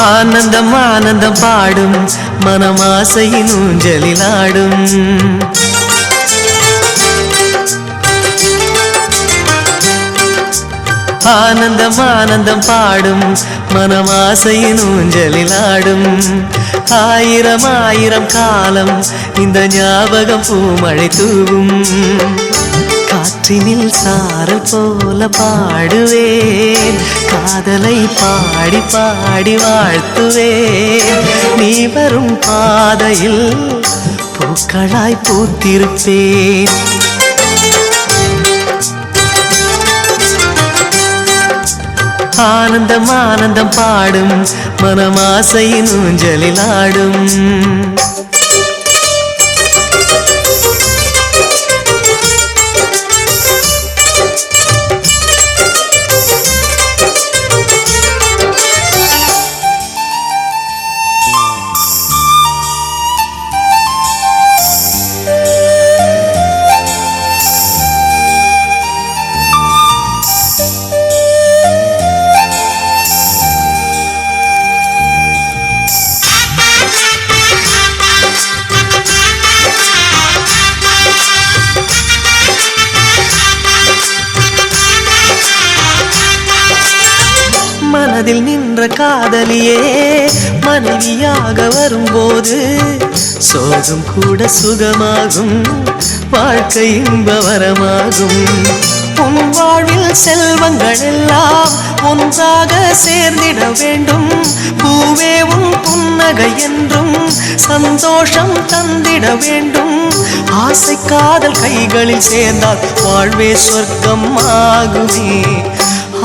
ஆனந்தம் ஆனந்தம் பாடும் மனமாசையின் ஊஞ்சலிலாடும். ஆனந்தம் ஆனந்தம் பாடும் மனமாசையின் ஊஞ்சலிலாடும். ஆயிரம் ஆயிரம் காலம் இந்த ஞாபகம் பூமழை தூவும். காற்றினில் சாரல் போல பாடுவேன், காதலை பாடி பாடி வாழ்த்துவேன். நீ வரும் பாதையில் பூக்களாய் பூத்திருப்பேன். ஆனந்தம் ஆனந்தம் பாடும் மனமாசையின் ஊஞ்சலிலாடும். மனதில் நின்ற காதலியே மனைவியாக வரும்போது சோகம் கூட சுகமாகும், வாழ்க்கை இன்பவரமாகும். உன் வாழ்வில் செல்வங்கள் எல்லாம் ஒன்றாக சேர்ந்திட வேண்டும். பூவே உன் புன்னகை என்றும் சந்தோஷம் தந்திட வேண்டும். ஆசை காதல் கைகளில் சேர்ந்தால் வாழ்வே சொர்க்கம் ஆகுமே.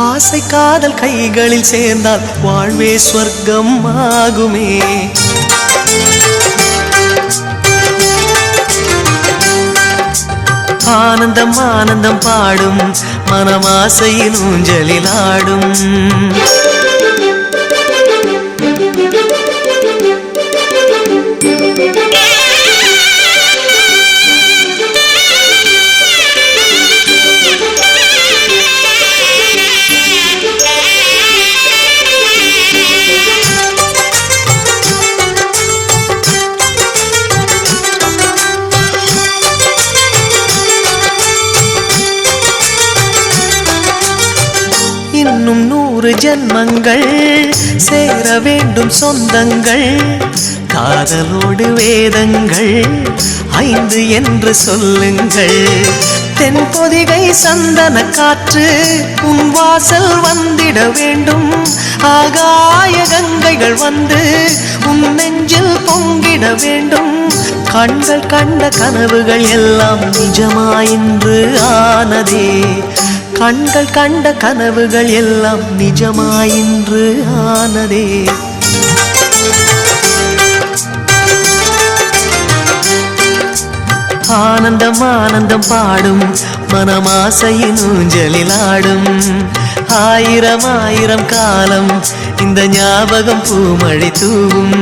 ஆசை காதல் கைகளில் சேர்ந்தால் வாழ்வே சொர்க்கம் ஆகுமே. ஆனந்தம் ஆனந்தம் பாடும் மனமாசையின் ஊஞ்சலிலாடும். இன்னும் 100 ஜன்மங்கள் சேர வேண்டும் சொந்தங்கள். காதலோடு வேதங்கள் 5 என்று சொல்லுங்கள். தென்பொதிகை சந்தன காற்று உன் வாசல் வந்திட வேண்டும். ஆகாய கங்கைகள் வந்து உன் நெஞ்சில் பொங்கிட வேண்டும். கண்கள் கண்ட கனவுகள் எல்லாம் நிஜமாயின்று ஆனதே. கண்கள் கண்ட கனவுகள் எல்லாம் நிஜமாயின்று ஆனதே. ஆனந்தம் ஆனந்தம் பாடும் மனமாசையின் ஊஞ்சலிலாடும். ஆயிரம் ஆயிரம் காலம் இந்த ஞாபகம் பூமழை தூவும்.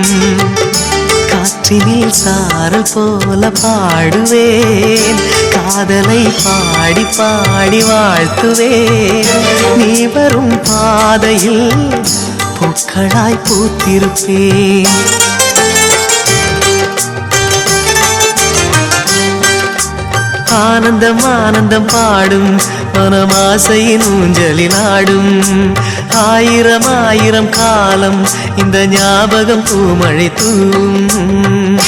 காற்றினில் சாரல் போல பாடுவேன், காதலை பாடி பாடி வாழ்த்துவேன். நீ வரும் பாதையில் பூக்களாய் பூத்திருப்பேன். ஆனந்தம் ஆனந்தம் பாடும் மனமாசையின் ஊஞ்சலிலாடும். ஆயிரம் ஆயிரம் காலம் இந்த ஞாபகம் பூமழை தூவும்.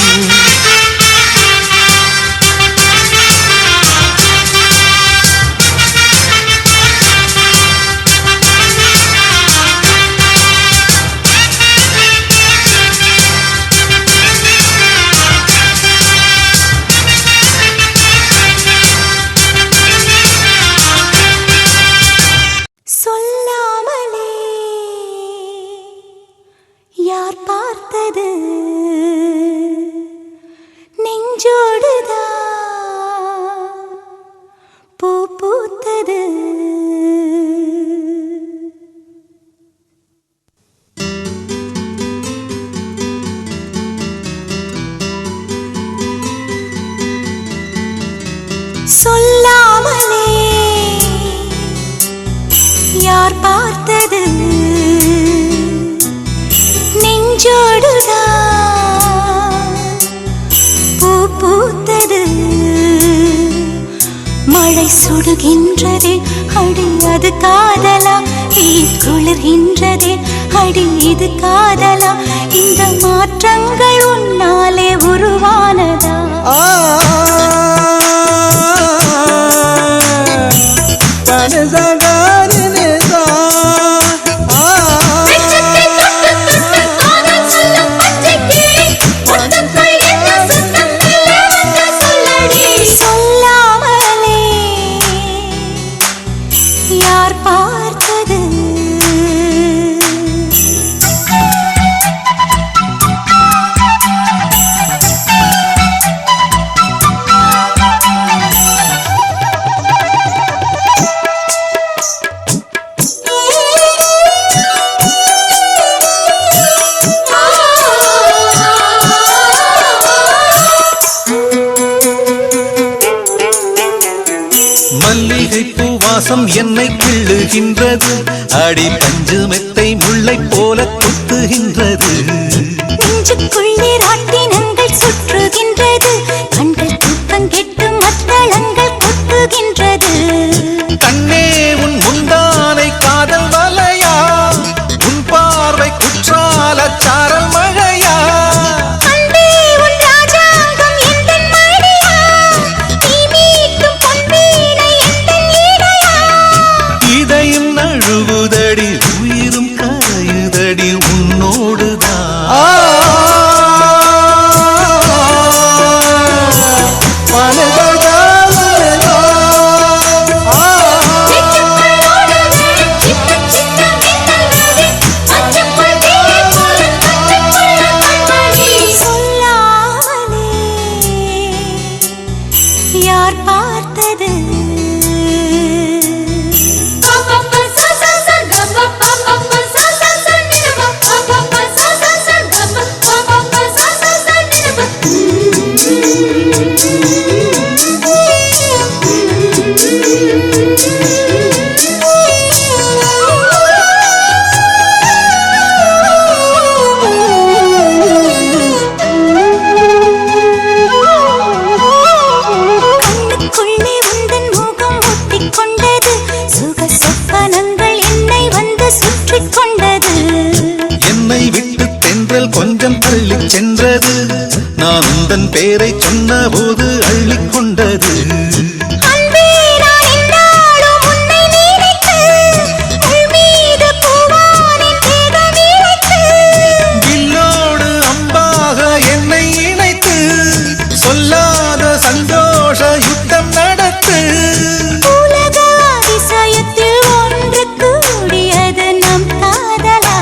யார் பார்த்தது நெஞ்சோடுதான் பூ பூத்தது. சொல்லாமலே யார் பார்த்தது நெஞ்சோடுதான் பூ பூத்தது மழை சுடுகின்றதே அடி அது காதலா குளிர்கின்றதே அடி இது காதலா இந்த மாற்றங்கள் உன்னாலே உருவானதா என்னை கிள்ளுகின்றது அடி பஞ்சு மெத்தை முல்லை போல குத்துகின்றது நெஞ்சுக்குள்ளே ராட்டினங்கள் சுற்றுகின்றது கண்கள் தூக்கம் கெட்டு மத்தளங்கள் கொட்டுகின்றது கண்ணே உன் முந்தானை காதல் வலையா உன் பார்வை குற்றால சாரல் மழையா அழுவுதடி உயிரும் கரையுதடி உன்னோடுதான் யார் பார்த்தது கொஞ்சம் தள்ளி சென்றது நான் உந்தன் பேரை சொன்ன போது அள்ளிக்கொண்டது வில்லோடு அம்பாக என்னை இணைத்து சொல்லாத சந்தோஷ யுத்தம் நடத்து உலக அதிசயத்தில் ஒன்று கூடியது நம் காதலா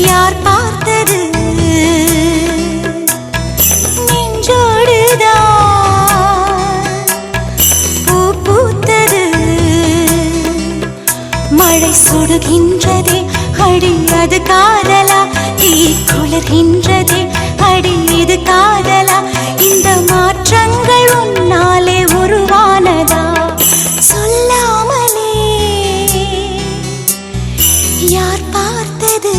யார் பார்த்தது நெஞ்சோடுதான் பூ பூத்தது மழை சுடுகின்றதே அடி அது காதலா குளிர்கின்றதே அடி இது காதலா இந்த மாற்றங்கள் உன்னாலே உருவானதா சொல்லாமலே யார் பார்த்தது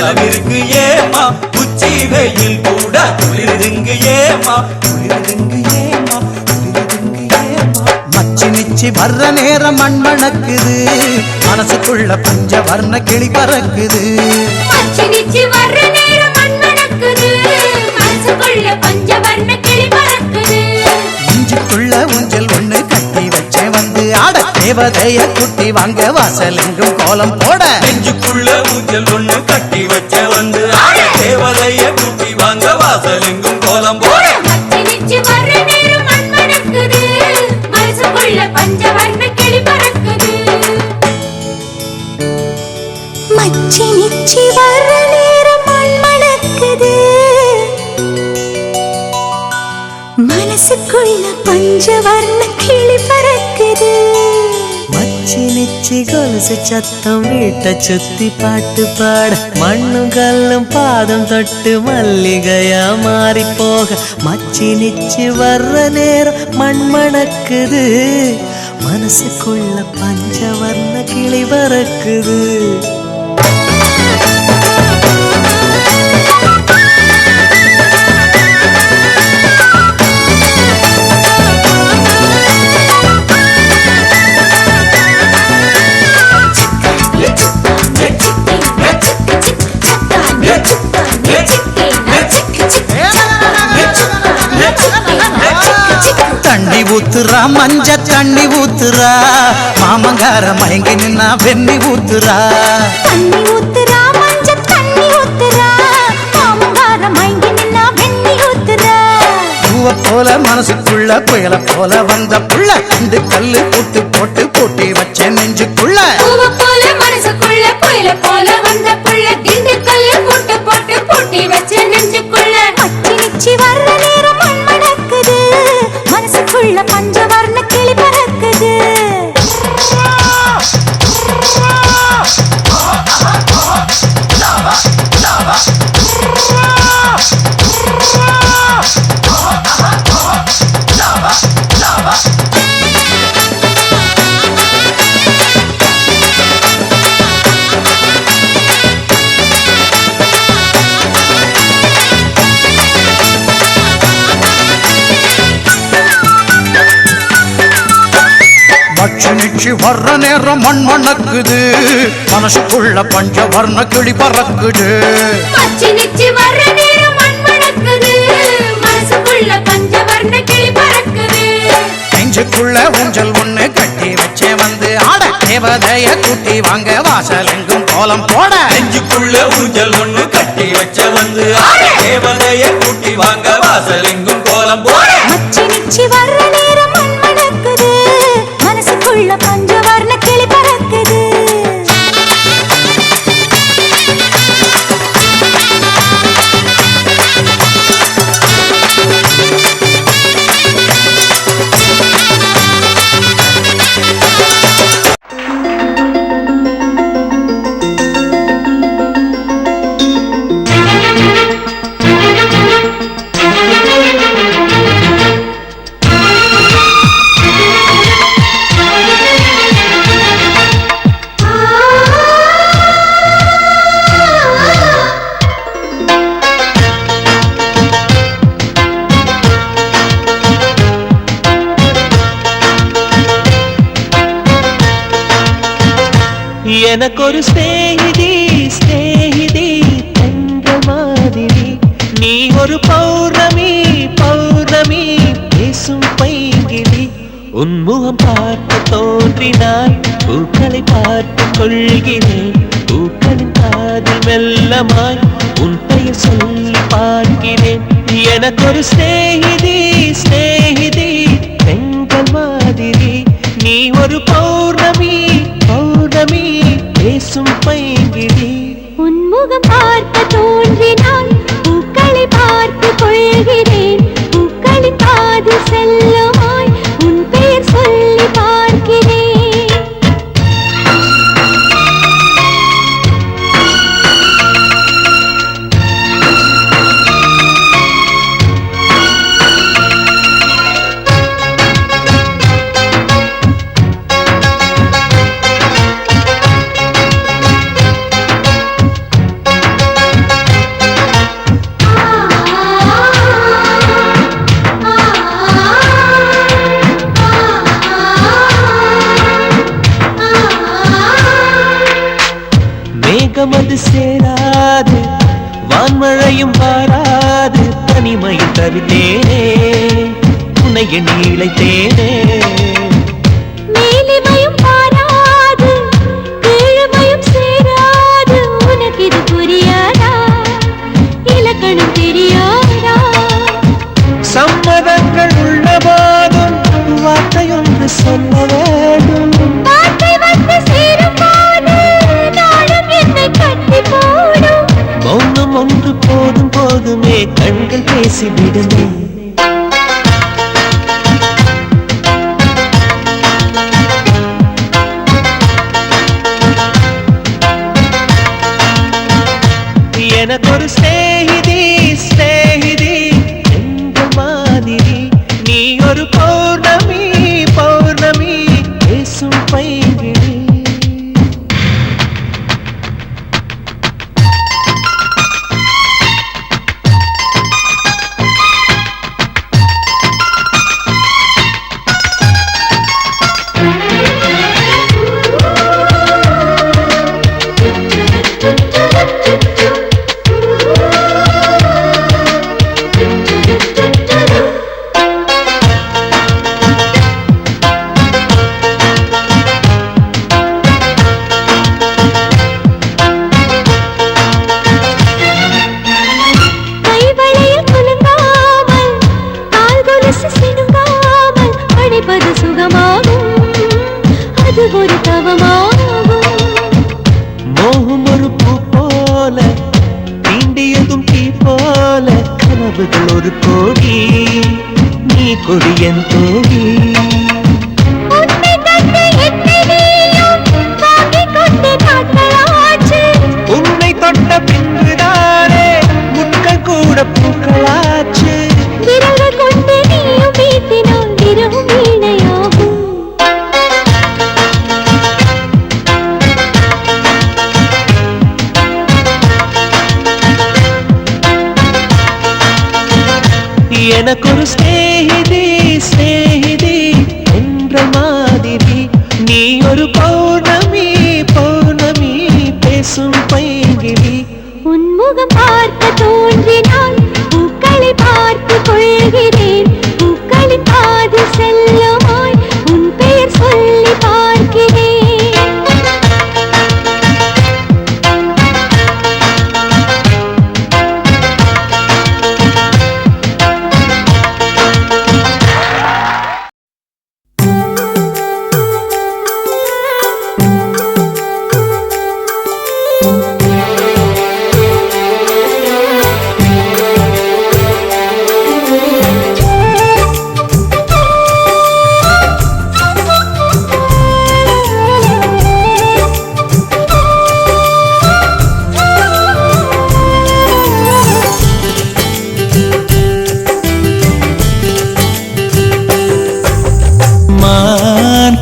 நிலவிற்கு ஏமா உச்சி வெயில் கூட குளிருதுங்கு ஏமா குளிருதுங்கு ஏமா குளிருதுங்கு ஏமா மச்சி நிச்சி வர்ற நேரம் மண் மணக்குது மனசுக்குள்ள பஞ்ச வர்ண கிளி பறக்குது மச்சி நிச்சி வர்ற நேரம் மண் மணக்குது மனசுக்குள்ள பஞ்ச வர்ண கிளி பறக்குது இஞ்சிக்குள்ள ஊஞ்சல் ஒண்ணு கட்டி வச்சே வந்து ஆட தேவதைய குட்டி வாங்க வாசல் எங்கும் கோலம் போட நெஞ்சுக்குள்ள ஊஞ்சல் ஒண்ணு கட்டி வச்ச வந்து ஆட தேவதைய குட்டி வாங்க வாசல் எங்கும் கோலம் போட மச்சி நிச்சி வர்ற நிச்சி வர்ற நேரம் மண் மணக்குது மனசுக்குள்ள பஞ்சவர்ண கிளி பறக்குது மச்சி நிச்சி கொலுசு சத்தம் வீட்டை சுத்தி பாட்டு பாட மண்ணும் கல்லும் பாதம் தொட்டு மல்லிகையா மாறி போக மச்சி நிச்சி வர்ற நேரம் மண் மணக்குது மனசுக்குள்ள பஞ்சவர்ண கிளி பறக்குது தண்ணி ஊத்துறா மஞ்ச தண்ணி ஊத்துறா மாமங்கார மயங்கி நின்னா வெண்ணி ஊத்துறா தண்ணி ஊத்துறா மஞ்ச தண்ணி ஊத்துறா மாமங்கார மயங்கி நின்னா வெண்ணி ஊத்துறா பூவ போல மனசுக்குள்ள புயல போல வந்த புள்ள ரெண்டு கல்லு போட்டு போட்டு பூட்டி வச்ச நெஞ்சுக்குள்ள பூவ போல மனசுக்குள்ள புயல போல வந்த புள்ள ரெண்டு கல்லு போட்டு போட்டு பூட்டி வச்ச நெஞ்சுக்குள்ள மச்சி நிச்சி வர்ற நேரம் மண் மணக்குது மனசுக்குள்ள பஞ்சவர்ண கிளி பறக்குது மச்சி நிச்சி வர்ற நேரம் மண் மணக்குது மனசுக்குள்ள பஞ்சவர்ண கிளி பறக்குது மச்சி நிச்சி வர்ற நேரம் மண் மணக்குது மனசுக்குள்ள பஞ்சவர்ண கிளி பறக்குது நெஞ்சுக்குள்ள ஊஞ்சல் ஒண்ணு கட்டி வச்சே வந்து ஆட தேவதைய கூட்டி வாங்க வாசல் எங்கும் கோலம் போட நெஞ்சுக்குள்ள ஊஞ்சல் ஒண்ணு கட்டி வச்ச வந்து தேவதைய கூட்டி வாங்க வாசல் எங்கும் கோலம் போட மச்சி நிச்சி வர்ற நேரம் மண் மணக்குது மனசுக்குள்ள பஞ்சவர்ண கிளி பறக்குது எனக்கொரு ஸ்நேகிதி ஸ்நேகிதி தங்க மாதிரி நீ ஒரு பௌர்ணமி பௌர்ணமி பேசும் பைங்கிடி உன்முகம் பார்த்து தோன்றினாய் பூக்களை பார்த்து கொள்கிறேன் பூக்களின் காதில் மெல்லமாய் உன் பெயர் சொல்லி பார்க்கிறேன் எனக்கொரு ஸ்நேகிதி ஸ்நேகிதி பெண்கள் மாதிரி நீ ஒரு பௌர்ணமி பௌர்ணமி பேசும் பைங்கிடி உன்முகம் பார்க்க தோன்றினான் பூக்களை பார்த்து கொள்கிறேன் பூக்களின் காது செல்லுமாய் உன் பெயர் சொல்லி பார்க்கிறேன் மேகமது சேராது வான்மழையும் வாராது தனிமையில் தவித்தேனே உன்னை நீளைத்தேனே மேலிமையும் பாராது கீழ்மையும் சேராது உனக்கு இது புரியாதா இலக்கணம் தெரியாதா சம்மதங்கள் உள்ள போதும் வார்த்தையொன்று சொல்ல வேண்டும் வார்த்தை வந்து சேரும் போது நாளும் என்னை கட்டி போ எனக்கொரு ஸ்நேகிதி ஸ்நேகிதி என்ற மாதிரி நீ ஒரு பௌர்ணமி பௌர்ணமி பேசும் பைங்கிழி. மோகம் ஒரு பூ போல தீண்டியதும் தீ போல கனவுகள் ஒரு கோடி நீ கொடியன் தோழி. உன்னை தொட்ட பின்புதானே முட்கள் கூட பூக்களாச்சு. எனக்கொரு ஸ்நேகிதி ஸ்நேகிதி என்ற மாதிரி நீ ஒரு பௌர்ணமி பௌர்ணமி பேசும் பைங்கிழி. உன்முகம் பார்க்க தோன்றினால் பூக்களை பார்த்து கொள்கிறேன். பூக்களின் பாதி செல்லுமாய் உன் பெயர் சொல்லி பார்க்கிறேன்.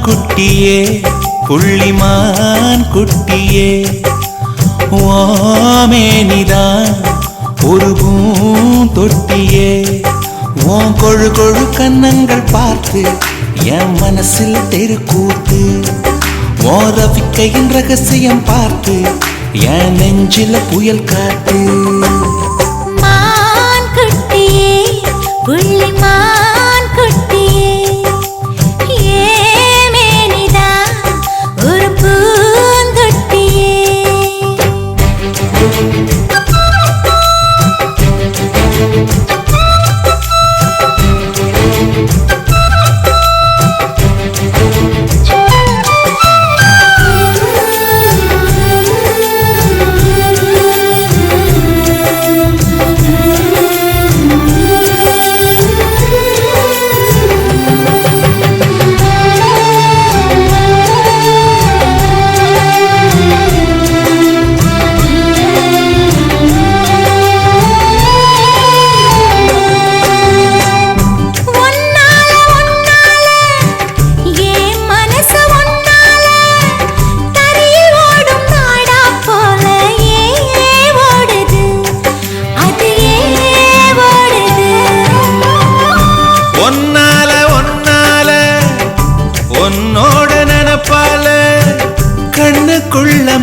குட்டியே புள்ளிமான் குட்டியே ஓமேனிதான் ஒரு பூந்தொட்டியே. ஓம் கொழு கொழு கன்னங்கள் பார்த்து என் மனசில் தெருக்கூத்து. ஓ ரவிக்கையின் ரகசியம் பார்த்து என் நெஞ்சில புயல் காத்து. மான் குட்டியே புள்ளிமான் குட்டியே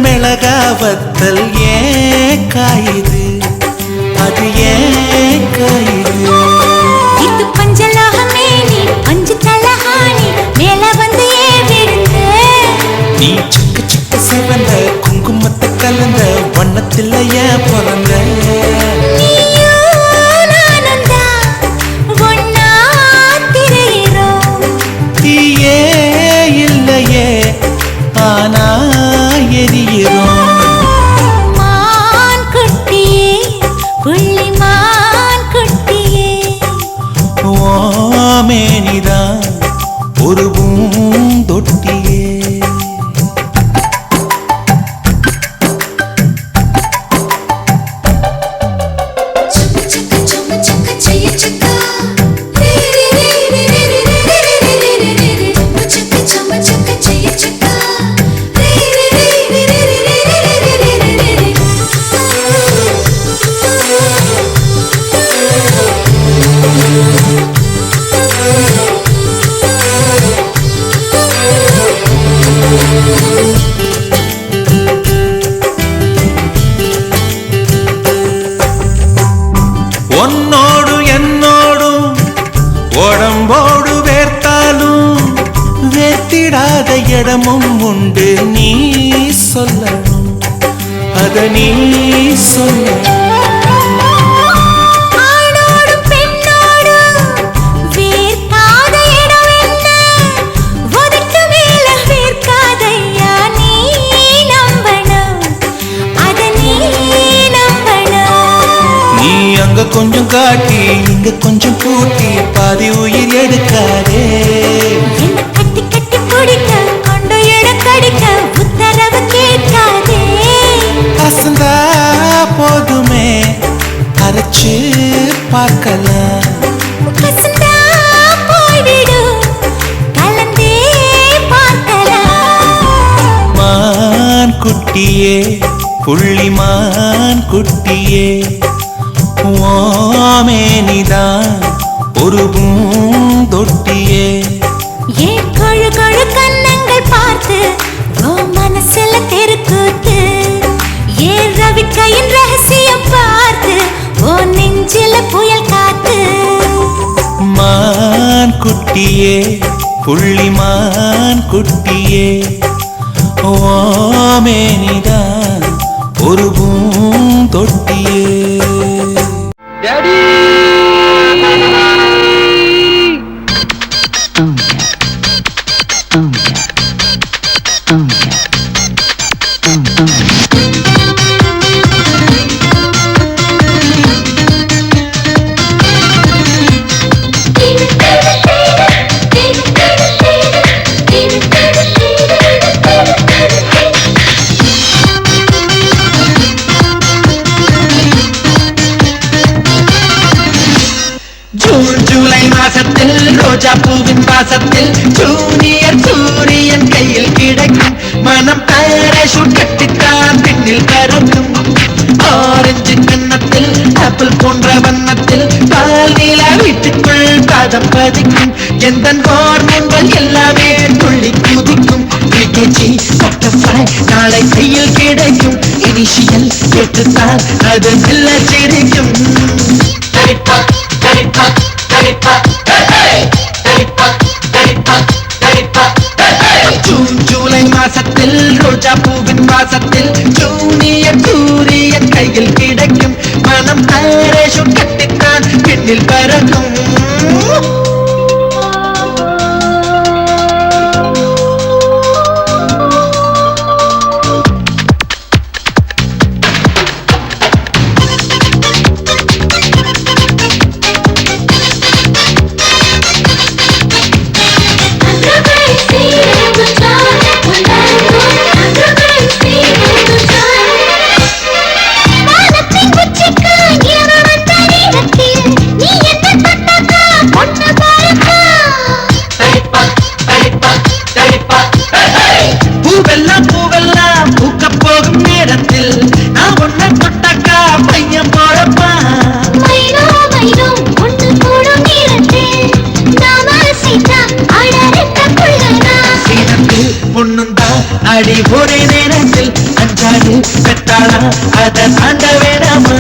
மிளகாவத்தல் ஏன் காயுது அது ஏன் காயுது. இது பஞ்சலோகமே நீ பஞ்சு தலஹானி மேல வந்து ஏவிடுங்க. நீ சிக்க சிக்க சிவந்த குங்குமத்தை கலந்த வண்ணத்தில் ஏன் பிறந்த. தீயே இல்லையே ஆனா எரியிறோம். மான் குட்டியே புள்ளிமான் குட்டியே ஓமேனிதான் ஒரு பூந்தொட்டியே. இடமும் உண்டு நீ சொல்லணும் அத நீ சொல்ல கொஞ்சம் காட்டி இங்க கொஞ்சம் கூட்டி பாதி உயிர் எடுக்காதே என்ன கட்டி கட்டி பிடிக்க கொண்டு கடிக்க உத்தரவு கேட்காதே அசந்தா போதுமே அரைச்சு பார்க்கலாம் கசந்தா போய்விடு கலந்தே பார்க்கலாம் மான் குட்டியே புள்ளிமான் குட்டியே ஓமேனிதான் ஒரு பூந்தொட்டியே ஏன் கழு கழு கண்ணங்கள் பார்த்து ஓ மனசுல தெருக்கூத்து ஏன் ரவிக்கையின் ரகசியம் பார்த்து ஓ நெஞ்சில புயல் காத்து மான் குட்டியே புள்ளிமான் குட்டியே ஓமேனிதான் ஒரு பூந்தொட்டியே ஜூலை மாசத்தில் ரோஜா பூவின் வாசத்தில் ஜூனியர் சூரியன் கையில் கிடைக்கும் மனம் பாராசூட் கட்டித்தான் பின்னில் பறக்கும் ஆரஞ்சு கன்னத்தில் ஆப்பிள் போன்ற வண்ணத்தில் பால் நீலா வீட்டுக்குள் பாதம் பதிக்கும் எந்த ஹார்மோன்கள் எல்லாமே துள்ளி குதிக்கும் பிகேஜி நாளை கையில் கிடைக்கும் இனிஷியல் கேட்டுத்தான் அது மெல்ல சிரிக்கும் ஜூலை மாசத்தில் ரோஜா பூவின் வாசத்தில் ஜூனியர் சூரியன் கையில் கிடைக்கும் மனம் பாராசூட் கட்டித்தான் பின்னில் பறக்கும் பூவெல்லாம் பூக்க போகும் நேரத்தில் நான் ஒன்ன தொட்டாக்கா பையன் போறப்பா பொண்ணுந்தான் அடி ஒரே நேரத்தில் அஞ்சாடு பெற்றாளா அதை தாண்ட வேணாமா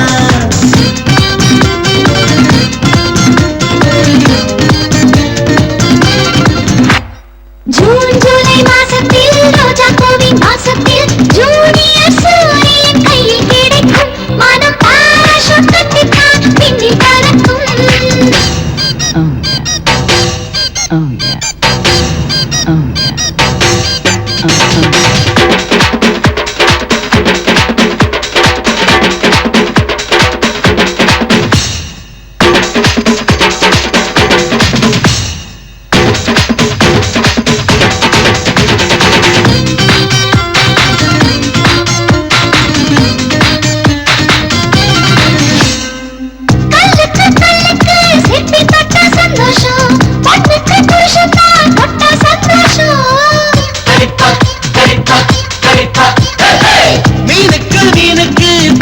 ஜூன் ஜூலை மாசத்தில் ரோஜா பூவின் வாசத்தில் ஜூனியர் சூரியன் கையில் கிடைக்கும் மனம் பாராசூட் கட்டித்தான் பின்னில் பறக்கும்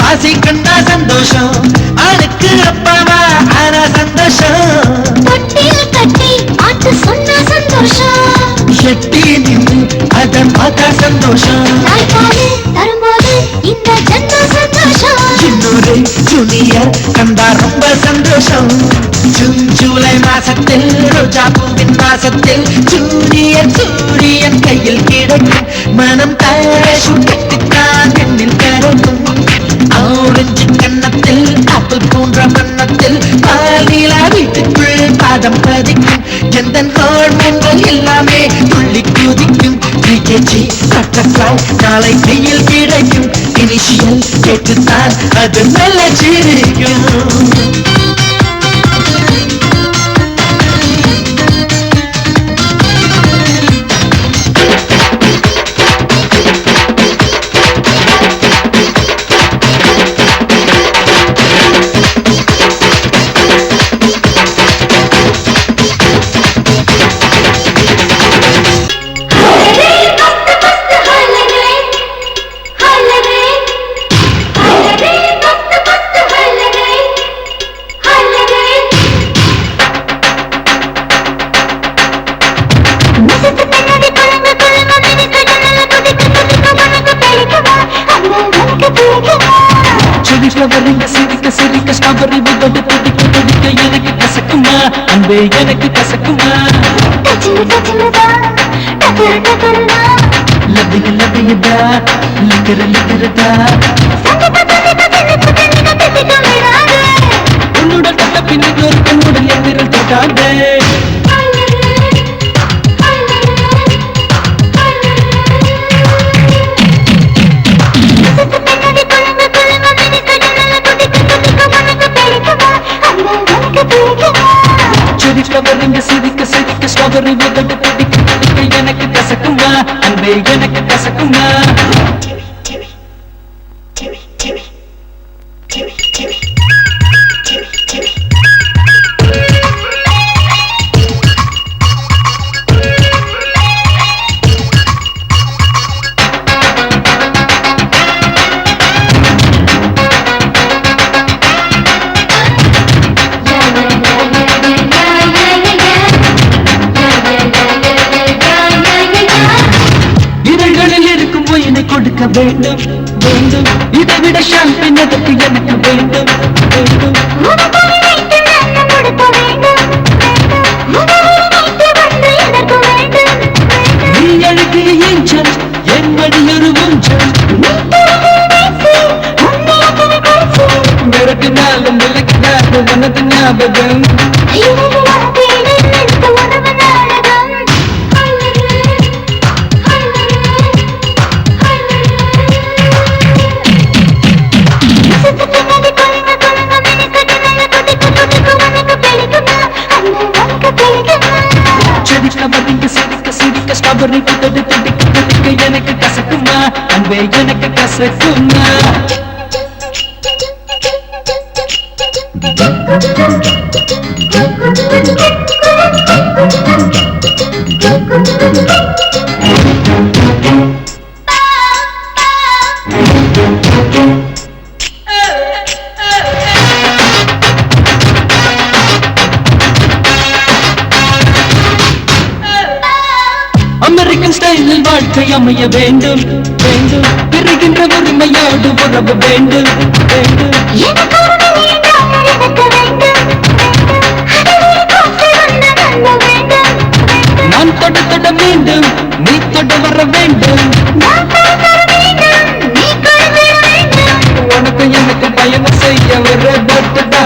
ஆசை கண்டா சந்தோஷம் ஆளுக்கு அப்பாவா ஆனா சந்தோஷம் தொட்டில் கட்டி பாட்டு சொன்னா சந்தோஷம் எட்டி நின்று அதை பார்த்தா சந்தோஷம் தாய்ப்பாலு தரும்போது இந்த ஜன்ம சந்தோஷம் இன்னொரு ஜூனியர் கண்டா ரொம்ப சந்தோஷம் ஜூலை மாசத்தில் ரோஜா பூவின் வாசத்தில் சூரியன் கையில் கிடைக்கும் மனம் கட்டித்தான் எண்ணில் கரைக்கும் ஆரஞ்சு கண்ணத்தில் ஆப்பிள் போன்ற வண்ணத்தில் பாலிலா வீட்டுக்குள் பாதம் பதிக்கும் எந்த ஹார்மோன்கள் எல்லாமே துள்ளி குதிக்கும் பிகேஜி பட்டர்ஃப்ளை நாளை கையில் கிடைக்கும் இனிஷியல் கேட்டுத்தான் அது நல்ல சிரிக்கும் சிரிக்க ஸ்ட்ராபெர்ரி விதோடு துடிக்க எனக்கு கசக்குமா அன்பே எனக்கு கசக்குமா லபியதா லிக்கிறதா உன்னோட கட்ட பின்னுக்கு ஒரு கண்ணுடன் என் விரல் தொட்டாதே சிரிக்க ஸ்ட்ராபெர்ரி விதோடு துடிக்க எனக்கு கசக்குமா அன்பே எனக்கு கசக்குமா கொடுக்க வேண்டும் வேண்டும் இதை விட ஷாம்பின் எதற்கு எனக்கு வேண்டும் வேண்டும் நீ அழகிய ஏஞ்சல் என் மடியொரு ஊஞ்சல் மிரட்டினாலும் விலகினாலும் மனது ஞாபகம் சிரிக்க ஸ்ட்ராபெர்ரி விதோடு துடிக்க எனக்கு கசக்குமா அன்பே எனக்கு கசக்குமா அமெரிக்கன் ஸ்டைலில் வாழ்க்கை அமைய வேண்டும் வேண்டும் பிறகின்ற உரிமையோடு உறவு வேண்டும் வேண்டும் நான் தொட வேண்டும் நீ தொட வர வேண்டும் உனக்கு எனக்கு பயணம் செய்ய ஒரு பட்டுடா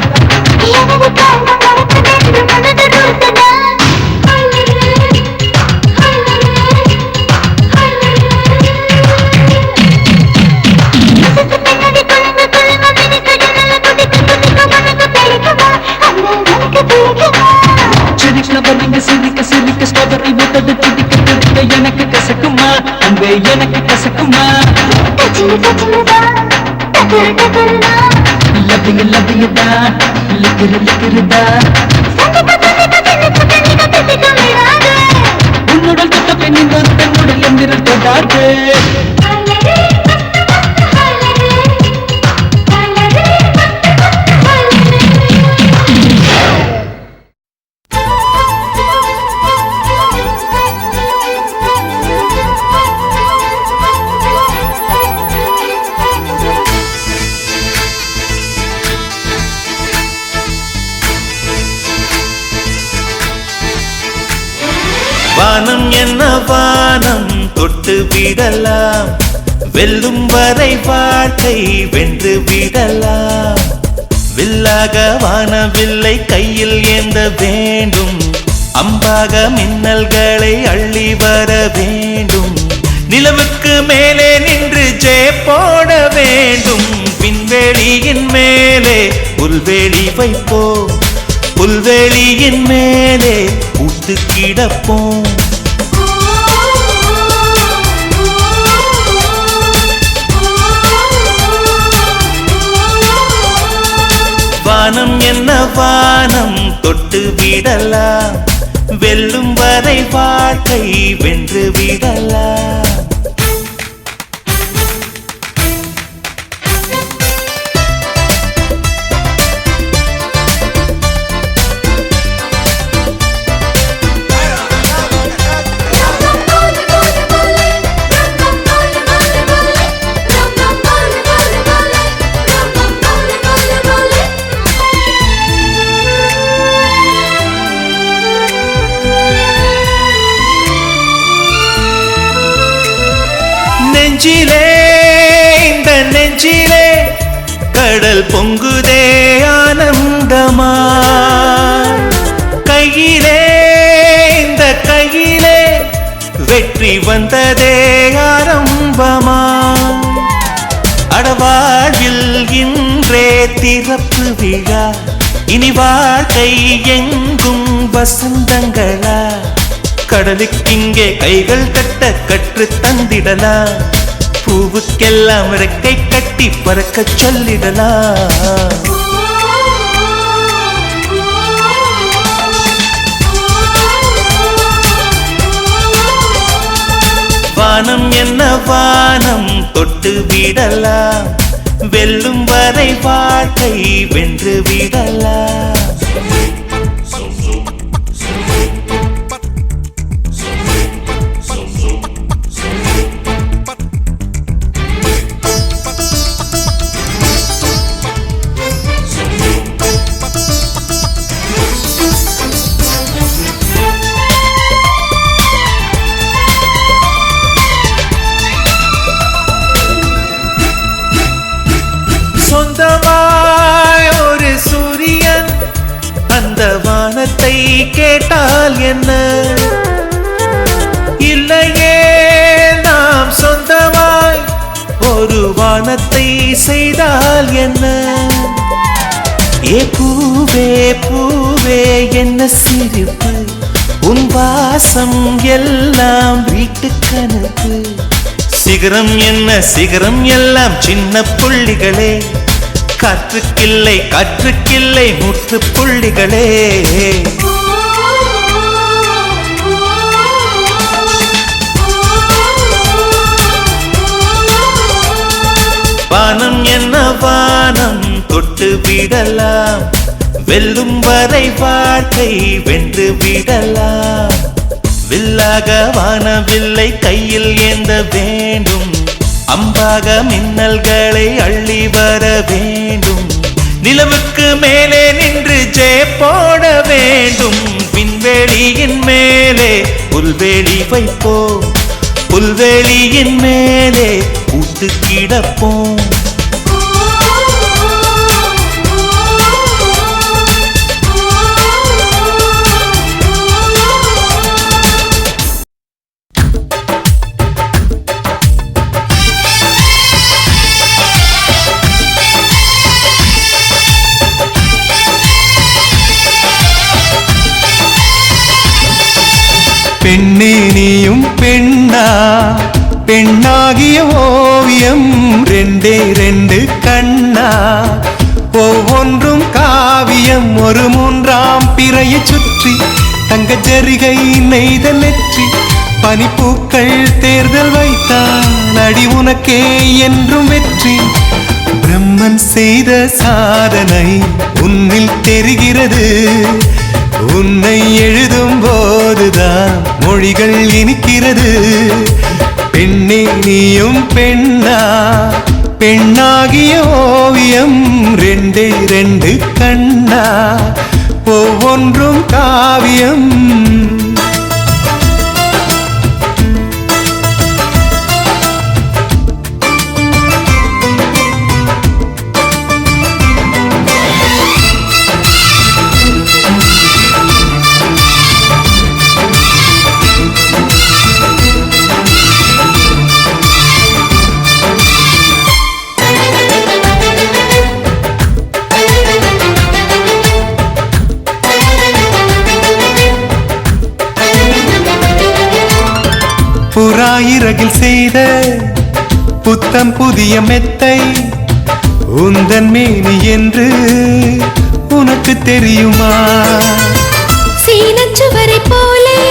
சிரிக்க ஸ்ட்ராபெர்ரி விதோடு துடிக்க எனக்கு கசக்குமா அன்பே எனக்கு கசக்குமா லபியதா லிக்கிறதா உன்னுடன் தொட்ட பெண்ணின் ஒரு பெண்ணுடன் என் விரல் தொடாது வானம் என்ன வானம் தொட்டு விடலாம், வெல்லும் வரை வாழ்க்கை வென்று விடலாம். வில்லாக வானவில்லை கையில் ஏந்த வேண்டும், அம்பாக மின்னல்களை அள்ளி வர வேண்டும். நிலவுக்கு மேலே நின்று ஜெய போட வேண்டும். விண்வெளியின் மேலே புல்வெளி வைப்போம், புல்வெளியின் மேலே பூத்து கிடப்போம். வானம் என்ன வானம் தொட்டு விடலாம், வெல்லும் வரை வாழ்க்கை வென்று விடலாம். நெஞ்சிலே இந்த நெஞ்சிலே கடல் பொங்குதே ஆனந்தமா, கையிலே இந்த கையிலே வெற்றி வந்ததே ஆரம்பமா. அடவாழ்வில் இன்றே திறப்பு விழா, இனி வாழ்க்கை எங்கும் வசந்தங்களா. கடலுக்கிங்கே கைகள் கட்ட கற்று தந்திடலாம், பூவுக்கெல்லாம் ரெக்கை கட்டி பறக்க சொல்லிடலாம். வானம் என்ன வானம் தொட்டு விடலாம், வெல்லும் வரை வாழ்க்கை வென்று விடலாம். சொந்தமாய் ஒரு சூரியன் அந்த வானத்தை கேட்டால் என்ன, இல்லையே நாம் சொந்தமாய் ஒரு வானத்தை செய்தால் என்ன. ஏ பூவே பூவே என்ன சிரிப்பு, உன் வாசம் எல்லாம் வீட்டு கணக்கு. சிகரம் என்ன சிகரம் எல்லாம் சின்ன புள்ளிகளே, காற்றுக்கில்லை காற்றுக்கில்லை முற்று புள்ளிகளே. வானம் என்ன வானம் தொட்டு விடலாம், வெல்லும் வரை வாழ்க்கை வென்று விடலாம். வில்லாக வானவில்லை கையில் ஏந்த வேண்டும், அம்பாக மின்னல்களை அள்ளி வர வேண்டும். நிலவுக்கு மேலே நின்று ஜெய போட வேண்டும். விண்வெளியின் மேலே புல்வெளி வைப்போம், புல்வெளியின் மேலே பூத்து கிடப்போம். பெண்ணே நீயும் பெண்ணா, பெண்ணாகிய ஓவியம் ரெண்டே ரெண்டு கண்ணா, ஒவ்வொன்றும் காவியம். ஒரு மூன்றாம் பிறையை சுற்றி தங்க ஜரிகை நெய்த நெற்றி, பனிப்பூக்கள் தேர்தல் வைத்தான் அடி உனக்கே என்றும் வெற்றி. பிரம்மன் செய்த சாதனை உன்னில் தெரிகிறது, உன்னை எழுதும் போதுதான் மொழிகள் இனிக்கிறது. பெண்ணே நீயும் பெண்ணா, பெண்ணாகிய ஓவியம் ரெண்டே ரெண்டு கண்ணா, ஒவ்வொன்றும் காவியம். ஓராயிரகில் செய்த புத்தம் புதிய மெத்தை உந்தன் மேனி என்று உனக்கு தெரியுமா? சீனச்சுவரை போலே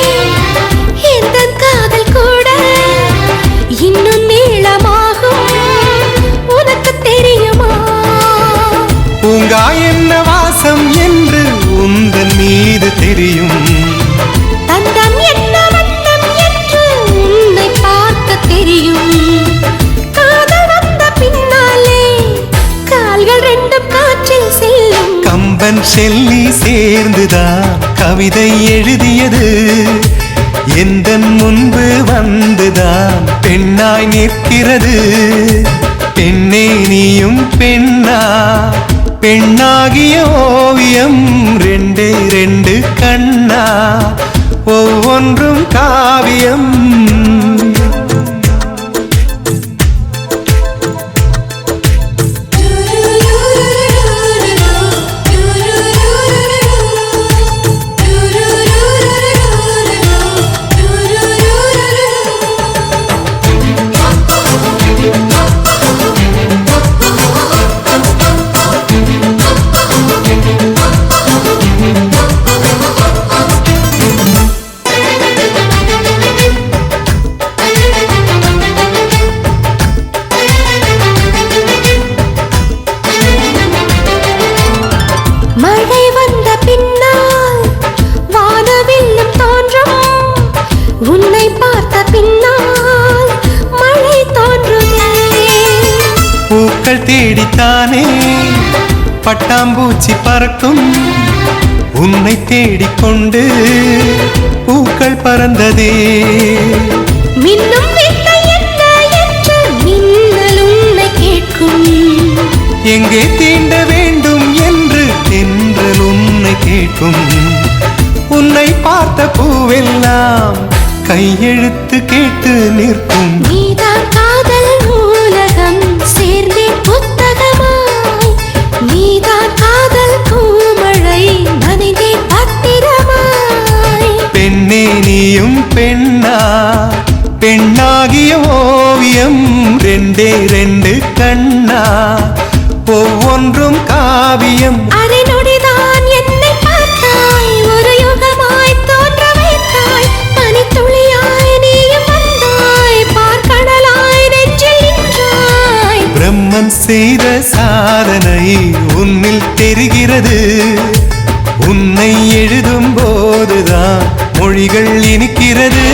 இந்த காதல் கூட இன்னும் நீளமாகும் உனக்கு தெரியுமா? பூங்கா என்ன வாசம் என்று உந்தன் மீது தெரியும். தந்தம் என்ன வண்ணம் என்று உன்னை பார்க்க தெரியும். காதல் வந்த பின்னாலே கால்கள் ரெண்டும் காற்றில் செல்லும். கம்பன் செல்லி சேர்ந்துதான் கவிதை எழுதியது. எந்தன் முன்பு வந்துதான் பெண்ணாய் நிற்கிறது. பெண்ணே நீயும் பெண்ணா, பெண்ணாகிய ஓவியம் ரெண்டே ரெண்டு கண்ணா, ஒவ்வொன்றும் காவியம். மழை வந்த பின்னால் வானவில்லும் தோன்றும். உன்னை பார்த்த பின்னால் மழை தோன்றுமே. பூக்கள் தேடித்தானே பட்டாம்பூச்சி பறக்கும். உன்னை தேடிக்கொண்டு பூக்கள் பறந்ததே. மின்னும் வித்தை என்ன என்று மின்னல் உன்னை கேட்கும். எங்கே தீண்ட வேண்டும் என்று தென்றல் உன்னை கேட்கும். உன்னை பார்த்த பூவெல்லாம் கையெழுத்து கேட்டு நிற்கும். நீதான் காதல் நூலகம் சேர்ந்தே புத்தகமாய். நீதான் காதல் பூமழை நனைந்தே பத்திரமாய். பெண்ணே நீயும் பெண்ணா, பெண்ணாகிய ஓவியம் ரெண்டே ரெண்டு கண்ணா, ஒவ்வொன்றும் காவியம். அரை நொடிதான் என்னை பார்த்தாய். ஒரு யுகமாய் தோன்ற வைத்தாய். பனித்துளியாய் நீயும் வந்தாய். பார்க்கடலாய் நெஞ்சில் நின்றாய். பிரம்மன் செய்த சாதனை உன்னில் தெரிகிறது. உன்னை எழுதும் போதுதான் மொழிகள் இனிக்கிறது.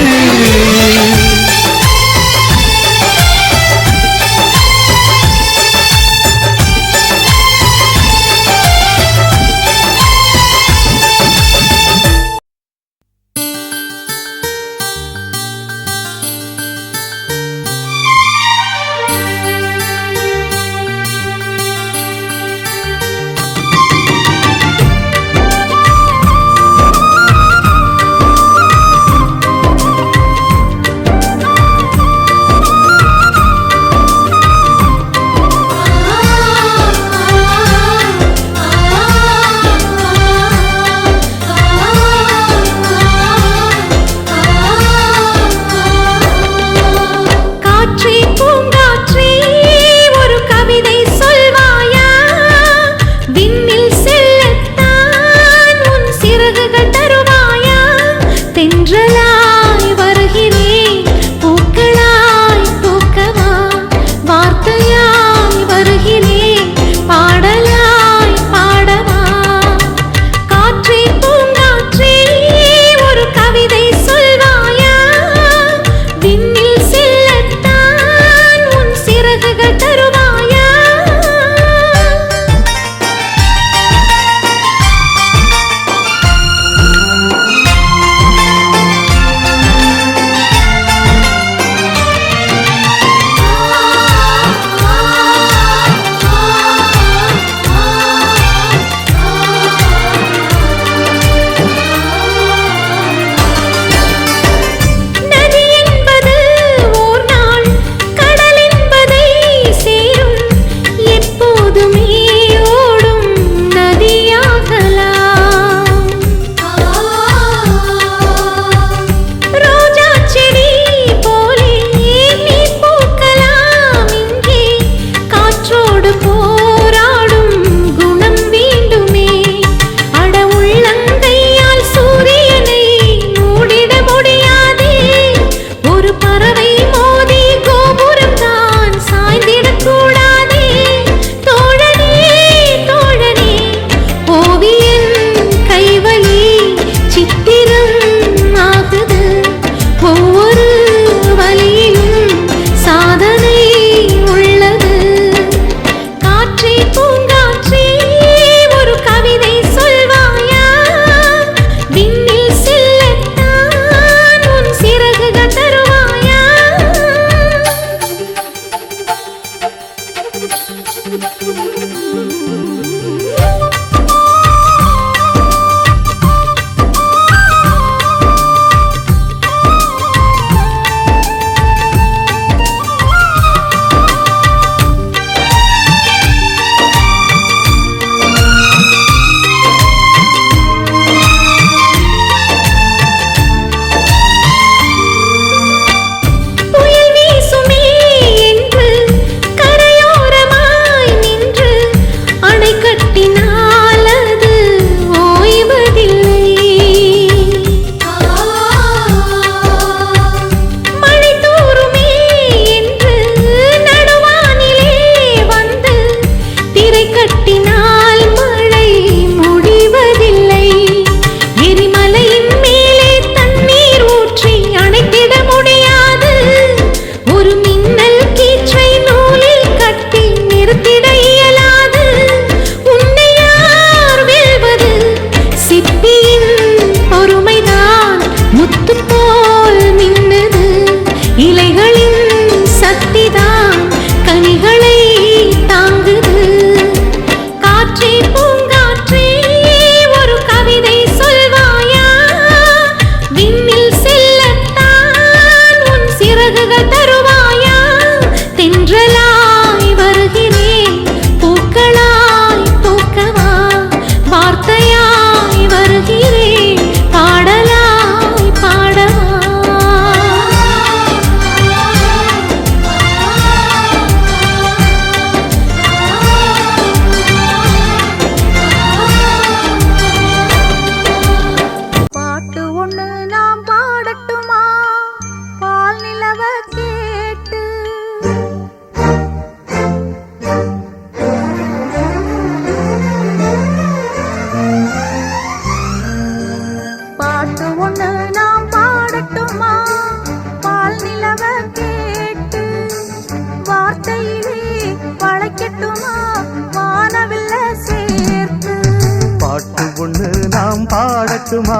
பாடட்டுமா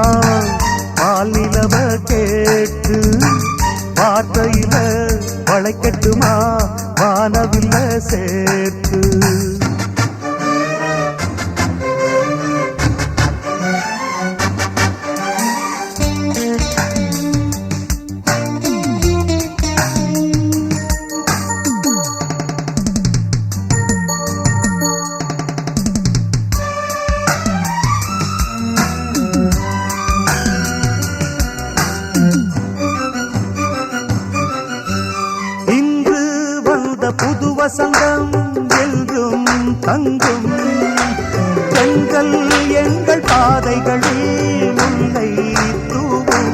பால் நிலவ கேட்டு வார்த்தையில வளைக்கட்டுமா வானவில்ல சேர்த்து புது வசந்தம் எங்கும் தங்கும் பெண்கள் எங்கள் பாதைகளில் முல்லை தூவும்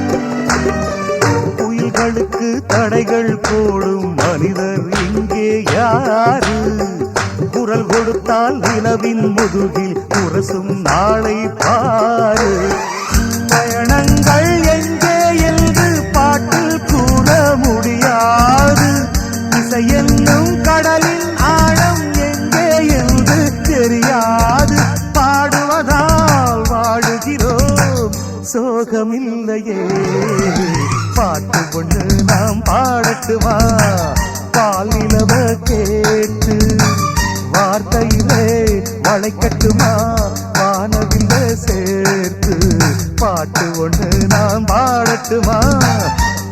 புயல்களுக்கு தடைகள் போடும் மனிதர் இங்கே யாரு குரல் கொடுத்தால் நிலவின் முதுகில் உரசும் நாளை பாரு பயணங்கள் எங்கே என்று பாட்டில் கூற முடியாது என்னும் கடலின் ஆழம் எங்கே என்று தெரியாது பாடுவதால் வாடுகிறோம் சோகமில்லையே பாட்டு கொண்டு நாம் பாடட்டுமா பால் நிலவ கேட்டு வார்த்தையிலே வளைக்கட்டுமா வானவில்ல சேர்த்து பாட்டு கொண்டு நாம் பாடட்டுமா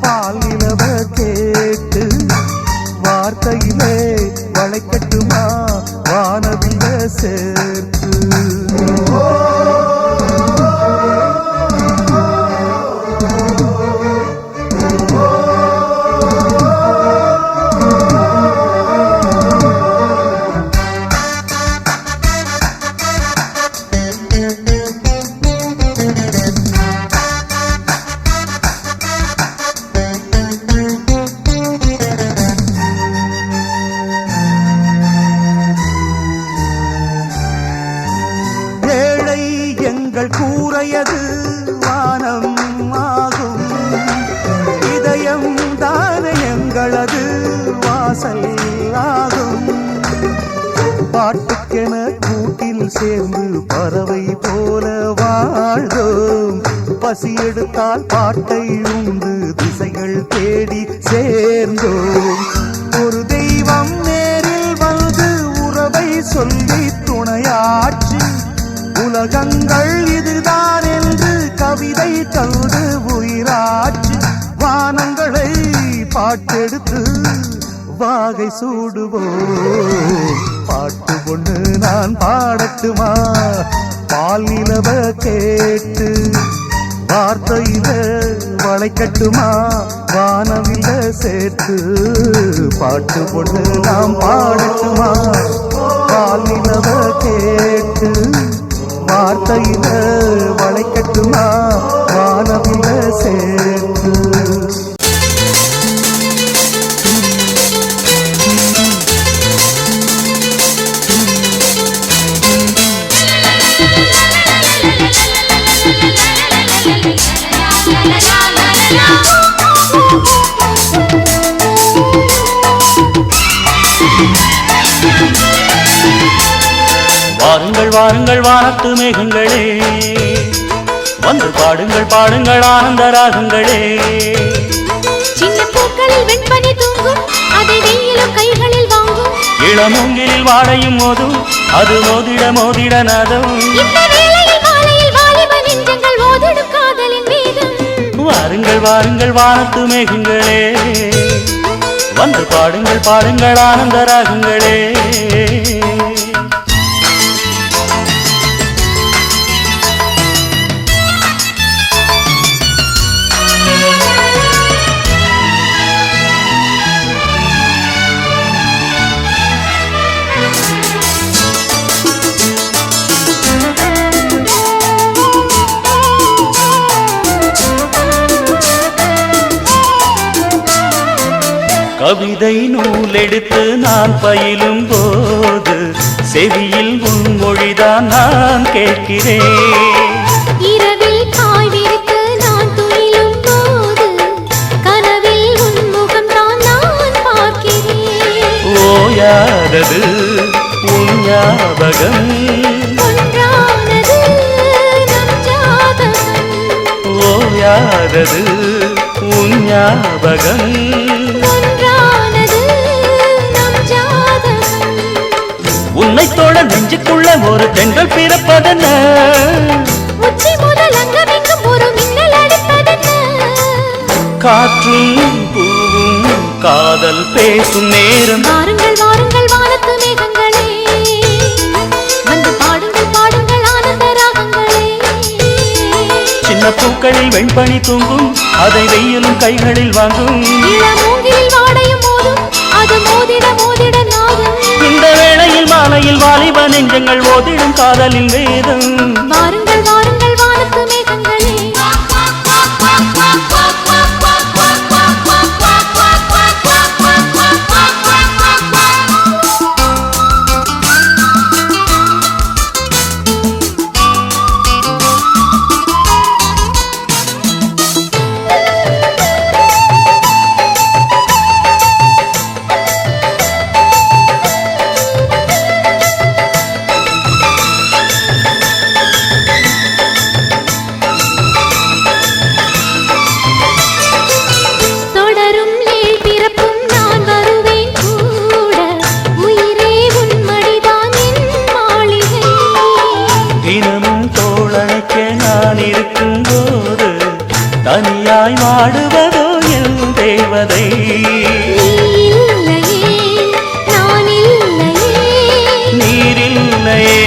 பால் நிலவ கேட்டு வார்த்தையிலே வளைக்கட்டுமா வானவில்ல சேர்த்து கூரையது வானம் ஆகும் இதயம் தானே எங்களது வாசல் ஆகும் பாட்டுக்கென கூட்டில் சேர்ந்து பறவை போல வாழ்ந்தோம் பசி எடுத்தால் பாட்டை உண்டு திசைகள் தேடி சேர்ந்தோம் ஒரு தெய்வம் நேரில் வந்து உறவை சொல்லி துணையாற்றி உலகங்கள் இதுதான் என்று கவிதை தந்து உயிராற்றி வானங்களை பாட்டெடுத்து வாகை சூடுவோம் பாட்டு கொண்டு நான் பாடட்டுமா பால் நிலவ கேட்டு வார்த்தையில வளைக்கட்டுமா வானவில்ல சேர்த்து பாட்டு கொண்டு நாம் பாடட்டுமா பால் நிலவ கேட்டு வார்த்தையில வளைக்கட்டுமா வானவில்ல சேர்த்து வாருங்கள் வாருங்கள் வானத்து மேகங்களே வந்து பாடுங்கள் பாடுங்கள் ஆனந்த ராகங்களே சின்ன பூக்களில் வெண்பனி தூங்கும் அதை வெயிலும் கைகளில் வாங்கும் இளமூங்கிலில் வாடையும் மோதும் அது மோதிட மோதிட நாதம் இந்த வேளையில் மாலையில் வாலிப நெஞ்சங்கள் ஓதிடும் காதலின் வேகம் வாருங்கள் வாருங்கள் வானத்து மேகங்களே வந்து பாடுங்கள் பாடுங்கள் ஆனந்த ராகங்களே கவிதை நூலெடுத்து நான் பயிலும் போது செவியில் உன்மொழிதான் நான் கேட்கிறேன் இரவில் காய் விரித்து நான் துயிலும் போது கனவில் உன்முகம் தான் நான் பார்க்கிறேன் ஓயாதது உன் ஞாபகம் ஒன்றானது நம் ஜாதகம் தீராதது உன் ஞாபகம். ஒன்றானது நம் ஜாதகம். உன்னை தோழ நெஞ்சுக்குள்ள ஒரு தென்றல் பிறப்பதென்ன, உச்சி முதல் அங்கமெங்கும் ஒரு மின்னல் அடிப்பதென்ன. காற்றும் பூவும் காதல் பேசும் நேரம். வாருங்கள் வாருங்கள் வானத்து மேகங்களே, வந்து பாடுங்கள் பாடுங்கள் ஆனந்த ராகங்களே. சின்ன பூக்களில் வெண்பனி தூங்கும், அதை வெயிலும் கைகளில் வாங்கும். இளமூங்கில் வாடையும் மோதும், அது மோதிட மோதிட நாடும். இந்த வேளையில் மாலையில் வாலிப நெஞ்சங்கள் ஓதிடும் காதலின் வேதம். வாருங்கள் வாருங்கள் வானத்து மேகங்களே. தனியாய் வாடுவதோ என் தேவதை. நீரில்லையே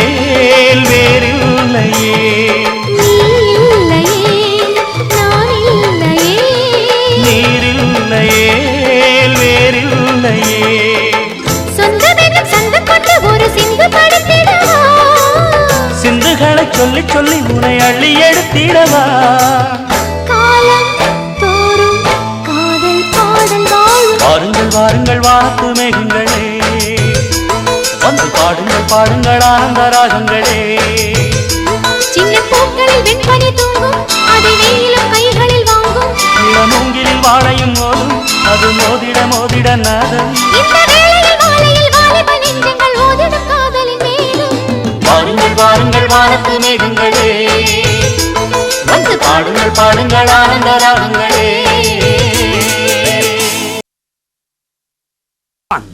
வேறில்லையே, நீரில்லையே வேறில்லையே. சிந்துகளை சொல்லி சொல்லி உன்னை அள்ளி எடுத்திடவா. வாருங்கள் வாருங்கள் வானத்து மேகங்களே, வந்து பாடுங்கள் பாடுங்கள் ஆனந்த ராகங்களே. சின்ன பூக்களில் வெண்பனி தூங்கும், அதை வெயிலும் கைகளில் வாங்கும். இளமூங்கிலில் வாழையும் மோதும், அது மோதிட மோதிட நாதம். இந்த வேளையில் மாலையில் வாலிப நெஞ்சங்கள் ஓதிடும் காதலின் மேலும். வாருங்கள் வாருங்கள் வானத்து மேகங்களே, வந்து பாடுங்கள் பாடுங்கள் ஆனந்த ராகங்களே. 1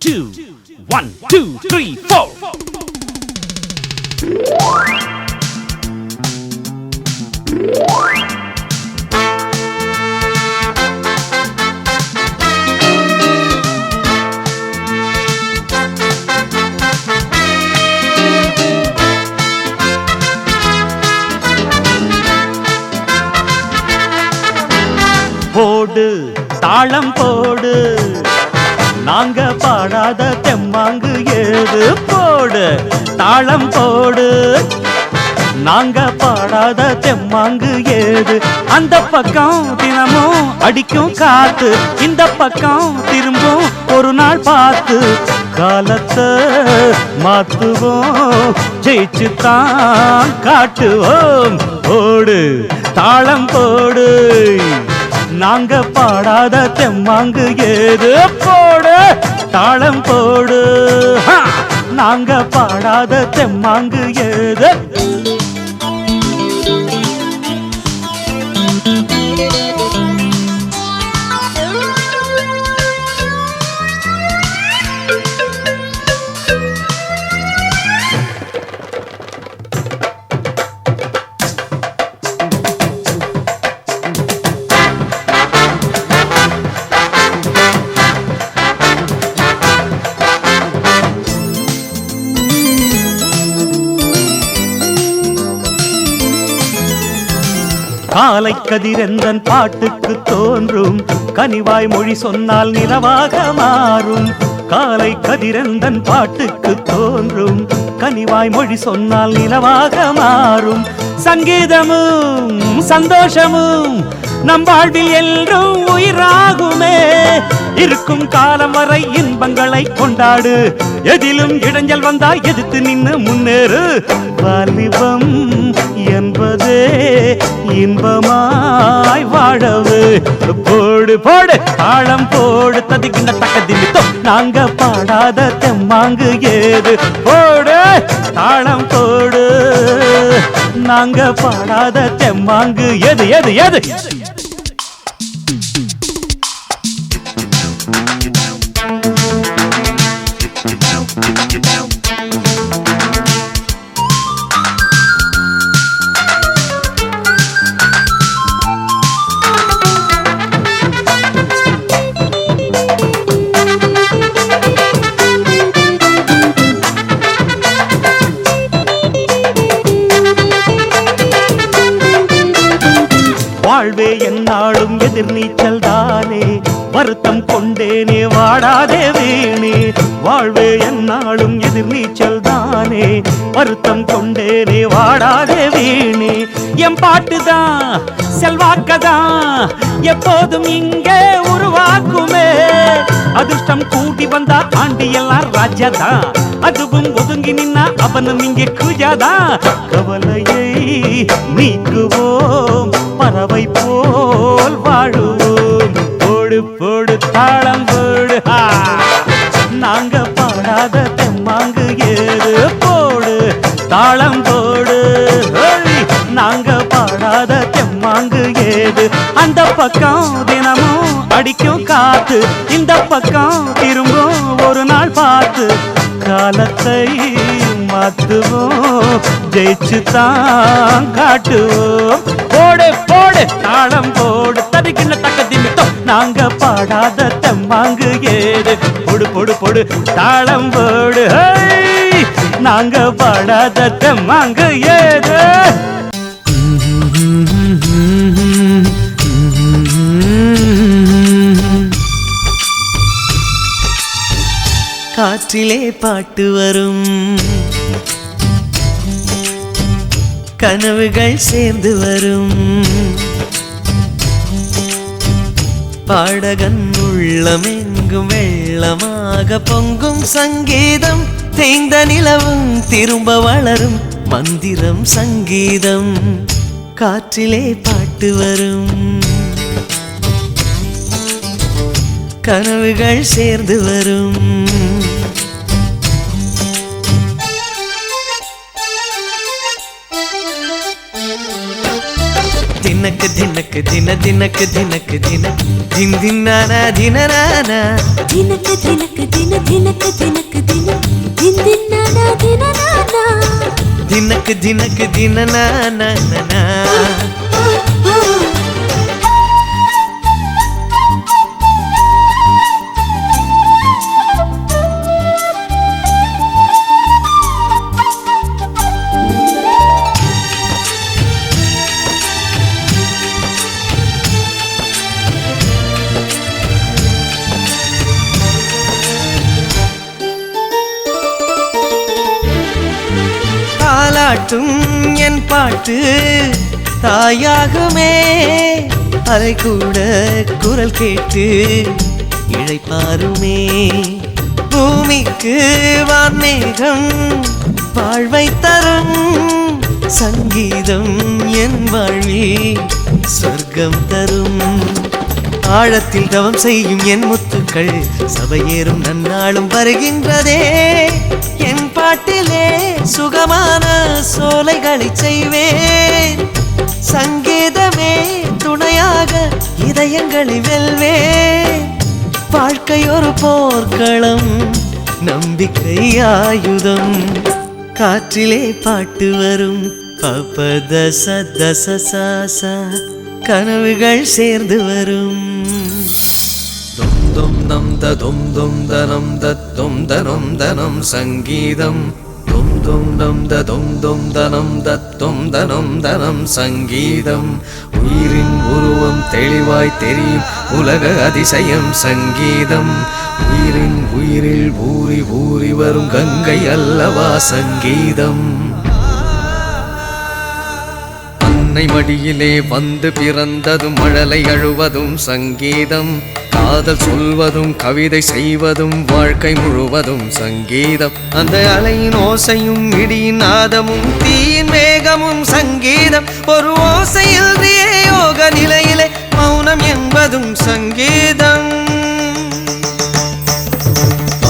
2 1 2 3 4. போடு தாளம் போடு, நாங்க பாடாத தெம்மாங்கு ஏது. போடு தாளம் போடு, நாங்க பாடாத தெம்மாங்கு ஏது. அந்த பக்கம் தினமும் அடிக்கும் காத்து, இந்த பக்கம் திரும்பும் ஒரு நாள் பார்த்து. காலத்தை மாத்துவோம், ஜெயிச்சுத்தான் காட்டுவோம். போடு தாளம் போடு, நாங்க பாடாத தெம்மாங்கு ஏது. போடு தாளம் போடு, நாங்க பாடாத தெம்மாங்கு ஏது. காலை கதிரெந்தன் பாட்டுக்கு தோன்றும், கனிவாய் மொழி சொன்னால் நிலவாக மாறும். காலை கதிரெந்தன் பாட்டுக்கு தோன்றும், கனிவாய் மொழி சொன்னால் நிலவாக மாறும். சங்கீதமும் சந்தோஷமும் நம் வாழ்வில் என்றும் உயிராகுமே. இருக்கும் காலம் வரை இன்பங்களை கொண்டாடு, எதிலும் இடைஞ்சல் வந்தா எதிர்த்து நின்னு முன்னேறு. வாலிபம் என்பதே இன்பமாய் வாழவு. போடு போடு தாளம் போடு, ததிக்கின்ற தக்க திமித்தம், நாங்க பாடாத தெம்மாங்கு ஏது. போடு தாளம் போடு. நாங்க பாடாத தெம்மாங்கு எது எது எது வாழ்வே என்னாலும் எதிர்நீச்சல் தானே வருத்தம் கொண்டேனே வாடாதே வீணே வாழ்வே என்னாலும் எதிர்நீச்சல் தானே வருத்தம் கொண்டேனே வாடாதே வீணே என் பாட்டுதான் செல்வாக்கதான் எப்போதும் இங்கே உருவாக்குமே அதிர்ஷ்டம் கூட்டி வந்தா ஆண்டி எல்லாம் ராஜாதான் அதுவும் ஒதுங்கி நின்னா அவனும் இங்கே குஜாதான் கவலையை நீக்குவோம் பறவை போல் வாழுவோம் போடு போடு தாளம் போடு நாங்க பாடாத தெம்மாங்கு ஏது போடு தாளம் போடு நாங்க பாடாத தெம்மாங்கு ஏது அந்த பக்கம் தினமும் அடிக்கும் காத்து இந்த பக்கம் திரும்பும் ஒரு நாள் பார்த்து காலத்தை மாத்துவோம் ஜெயிச்சு தான் காட்டுவோம் போடு போடு தாளம் போடு தடிக்கின்ற தக்க திமித்தம் நாங்க பாடாத தெம்மாங்கு ஏது பொடு பொடு பொடு தாளம் போடு நாங்க பாடாத தெம்மாங்கு ஏது காற்றிலே பாட்டு வரும் கனவுகள் சேர்ந்து வரும் பாடகன் உள்ளமெங்கும் வெள்ளமாக பொங்கும் சங்கீதம் தேய்ந்த நிலவும் திரும்ப வளரும் மந்திரம் சங்கீதம் காற்றிலே பாட்டு வரும் கனவுகள் சேர்ந்து வரும் தினக்கு தினக்கு தின தினக்கு தினக்கு தின தின் தின்னானா தினனானா தினக்கு தினக்கு தின தினக்கு தினக்கு தின தின் தின்னானா தினனானா தினக்கு தினக்கு தினனானா தாலாட்டும் என் பாட்டு தாயாகுமே அலை கூட குரல் கேட்டு இழைப்பாருமே பூமிக்கு வான்மேகம் வாழ்வை தரும் சங்கீதம் என் வாழ்வில் சொர்க்கம் தரும் ஆழத்தில் தவம் செய்யும் என் முத்துக்கள் சபையேறும் நன்னாளும் வருகின்றதே என் பாட்டிலே சுகமான சோலைகளை செய்வேன் சங்கீதமே துணையாக இதயங்களை வெல்வேன் வாழ்க்கை ஒரு போர்க்களம் நம்பிக்கை ஆயுதம் காற்றிலே பாட்டு வரும் பபத சதச சாசா கனவுகள் சேர்ந்து வரும் தும் நம் தும் தும் தனம் தத்தும் தனம் தனம் சங்கீதம் தும் தும் நம் தும் தும் தனம் தத்தும் தனம் தனம் சங்கீதம் உயிரின் உருவம் தெளிவாய் தெரியும் உலக அதிசயம் சங்கீதம் உயிரின் உயிரில் ஊறி ஊறி வரும் கங்கை அல்லவா சங்கீதம் அன்னை மடியிலே வந்து பிறந்ததும் மழலை அழுவதும் சங்கீதம் காதல் சொல்வதும் கவிதை செய்வதும் வாழ்க்கை முழுவதும் சங்கீதம் அந்த அலையின் ஓசையும் இடியின் நாதமும் தீயின் மேகமும் சங்கீதம் ஒரு ஓசையில் யோக நிலையிலே மௌனம் என்பதும் சங்கீதம்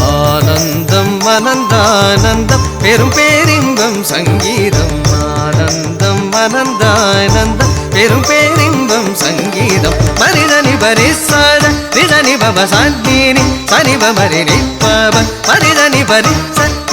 ஆனந்தம் அனந்தானந்தம் பெரும் பேரின்பம் சங்கீதம் ஆனந்தம் பப சன்னி சனி பமரி நிப்ப மரிதனி பரி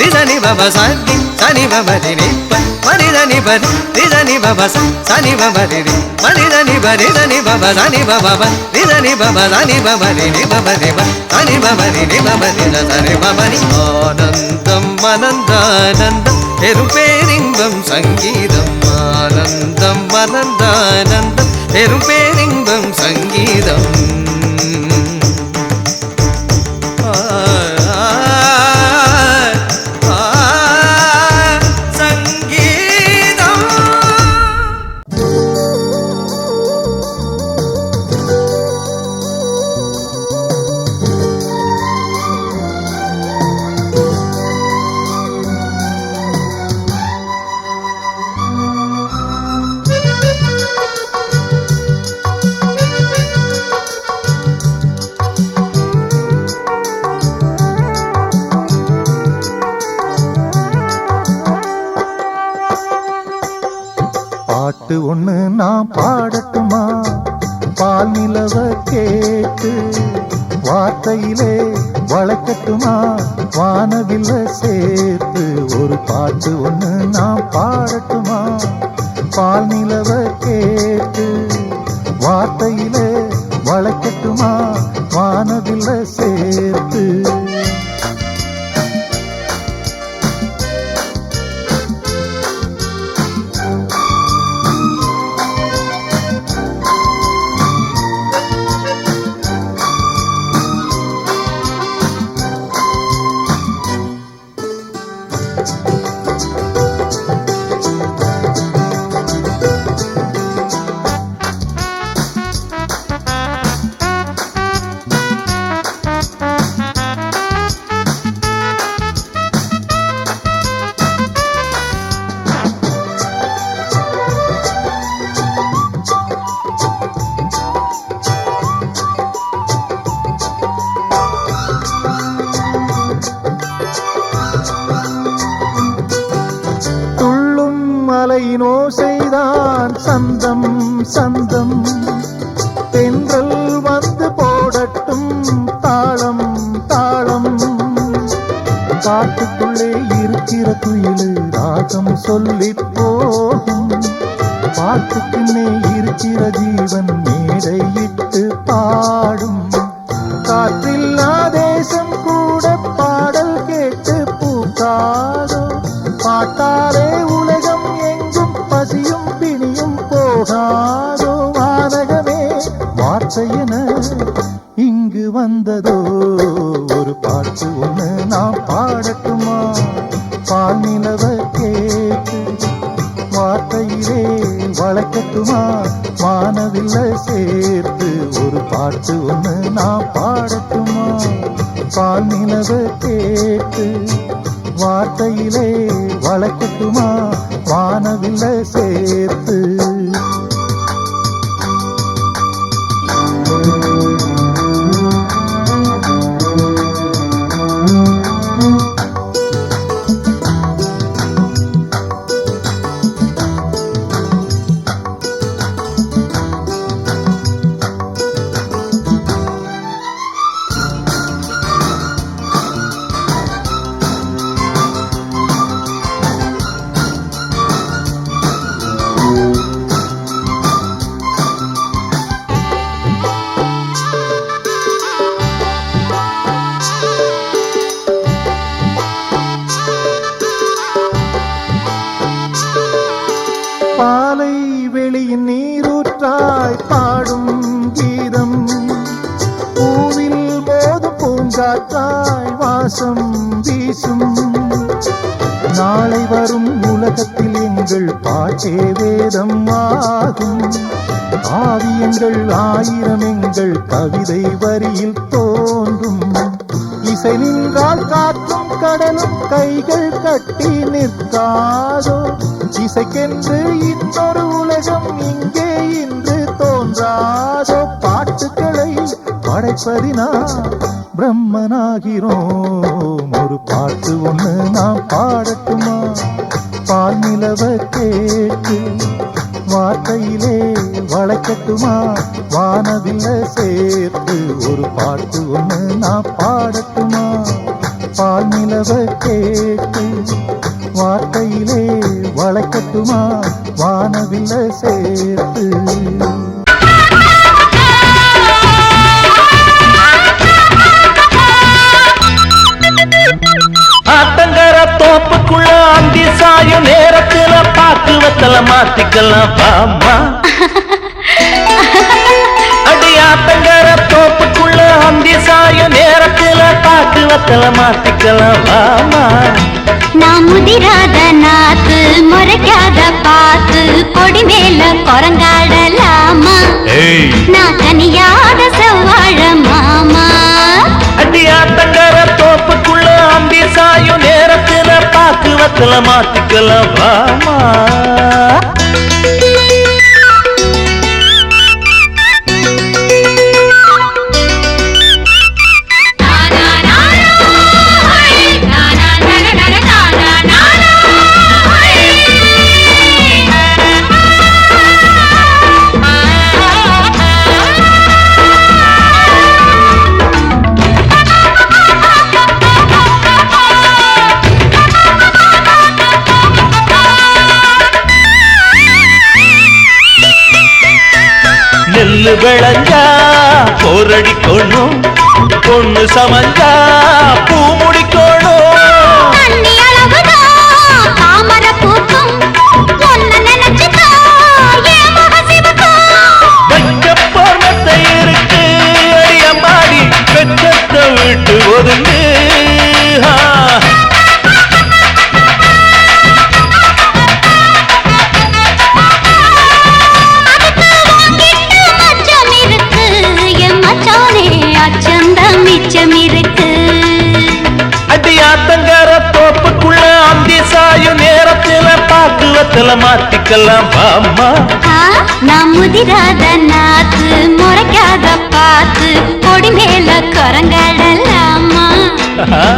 சனி பப சன்னி சனி பமரி நிப்ப மரிதனி பரி ரிதனி பப சனி பமரி மரிதனி பரி தனி பப சனி பப ரிதனி பப சனி பமரி நி பமரி சனி பமரி நி பமரி சனி பமரி ஆனந்தம் அனந்தானந்தம் பெரும்பேரின்பம் சங்கீதம் ஆனந்தம் அனந்தானந்தம் பெரும்பேரின்பம் சங்கீதம் பாட்டு ஒண்ணு நான் பாடட்டுமா பால் நிலவ கேட்டு வார்த்தையிலே வளர்க்கட்டுமா வானவில்ல சேர்த்து ஒரு பாட்டு ஒண்ணு நான் பாடட்டுமா பால் நிலவ கேட்டு வார்த்தையிலே வளர்க்கட்டுமா வானவில்ல சேர்த்து ஓசைதான் சந்தம் சந்தம் தென்றல் வந்து போடட்டும் தாளம் தாளம் காட்டுக்குள்ளே இருக்கிற குயிலு ராகம் சொல்லி போகும் பாட்டுக்குன்னே இருக்கிற ஜீவன் மேடையிட்டு பாடும் காற்றில்லா தேசம் கூட பாடல் கேட்டு பூக்காதோ பாட்டாலே உலகம் எங்கும் பசியும் பிணியும் போகாதோ வானகமே வார்த்தையென இங்கு வந்ததோ ஒரு பாட்டு ஒண்ணு நான் பாடட்டுமா பால் நிலவ கேட்டு வார்த்தையிலே வளர்க்கட்டுமா வானவில்ல சேர்த்து ஒரு பாட்டு ஒண்ணு நான் பாடட்டுமா பால் நிலவ கேட்டு வார்த்தையிலே வளர்க்கட்டுமா வானவில்ல சேர்த்து பாலை வெளியின் நீரூற்றாய் பாடும் கீதம் பூவில் மோதும் பூங்காற்றாய் வாசம் வீசும் நாளை வரும் உலகத்தில் எங்கள் பாட்டே வேதம் ஆகும் ஆவியங்கள் ஆயிரம் எங்கள் கவிதை வரியில் தோன்றும் இசை நின்றால் காற்றும் கடலும் கைகள் கட்டி நிற்காதோ இசைக்கென்று இன்னொரு உலகம் இங்கே இன்று தோன்றாதோ பாட்டுக்களை படைப்பதினா பிரம்மனாகிறோம் ஒரு பாட்டு ஒண்ணு நாம் பாடட்டுமா பால் நிலவ கேட்டு வார்த்தையிலே வளைக்கட்டுமா வானவில்ல சேர்த்து ஒரு பாட்டு ஒண்ணு நான் பாடட்டுமா பால் நிலவ கேட்டு வார்த்தையிலே வளைக்கட்டுமா வானவில்ல சேர்த்து ஆத்தங்கர தோப்புக்குள்ள அந்தி சாயும் நேரத்துல பாக்கு வத்தல மாத்திக்கலாம் பாமா அடி ஆத்தங்கர தோப்புக்குள்ள அந்தி சாயும் நேரத்துல பாக்கு வத்தல மாத்திக்கலாம் பாமா நான் முதிராத நாத்து முறைக்காத பாத்து கொடி மேல குரங்காடலாமா நான் தனியாத செவ்வாழ மாமா அடி ஆத்தங்கர தோப்புக்குள்ள அந்தி சாயும் நேரத்துல பாக்கு வத்தல மாத்திக்கலாம் பாமா நெல்லு விளைஞ்சா போரடிக்கணும் பொண்ணு சமஞ்சா பூ முடிக்கணும் தண்ணி அளவுதான் தாமரை பூக்கும் ஒன்ன நினைச்சுதான் என் முகசிவக்கும் வைக்க போர்ணத்தை இருக்கு அடியம்மாடி வெச்சத்தை விட்டு ஒதுங்கு அடியாத்தங்கர தோப்புக்குள்ள அந்தி சாயும் நேரத்துல பாக்கு வத்தல மாத்திக்கலாம் பாமா நான் முதிராத நாத்து முறைக்காத பாத்து கொடி மேல குரங்கடலாமா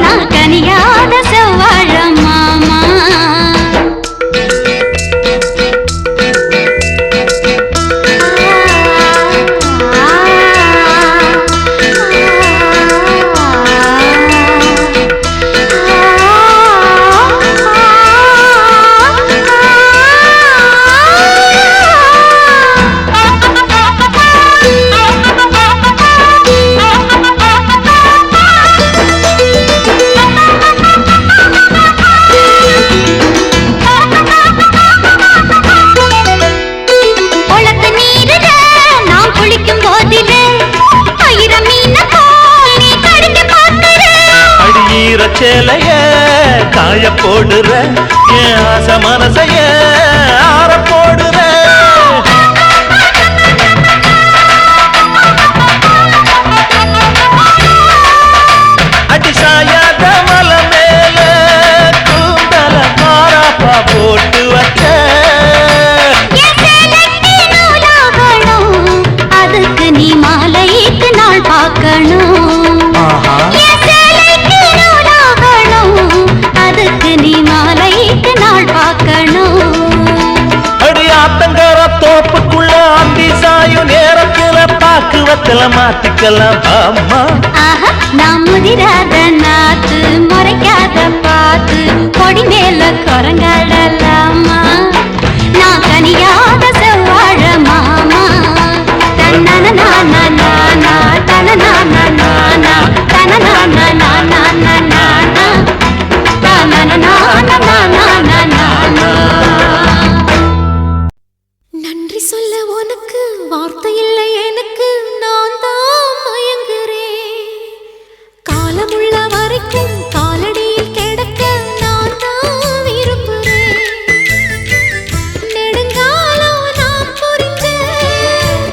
நான் கனியாத செவ்வாழ மாமா சேலைய காய போடுற என் ஆசை மனசைய ஆற போடுற அடி சாயாத மலை மேல கூந்தல மாறாப்பா போட்டு வச்ச அதுக்கு நீ மாலைக்கு நாள் பார்க்கணும் அதுக்கு நீ மாலைக்கு நாள் பார்க்கணும் அடியாத்தங்கர தோப்புக்குள்ள அந்தி சாயும் நேரத்துல பாக்கு வத்தல மாத்திக்கலாம் பாமா நான் முதிராத நாத்து முறைக்காத பாத்து கொடி மேல குரங்கடலாமா நான் கனியாத செவ்வாழ மாமா தன நானா தன நானா நன்றி சொல்ல உனக்கு வார்த்தை இல்லை எனக்கு நான் தான் மயங்குறேன் காலமுள்ள வரைக்கும் காலடியில் கிடக்க நான் தான் விரும்புறேன் நெடுங்காலம் நான் புரிஞ்ச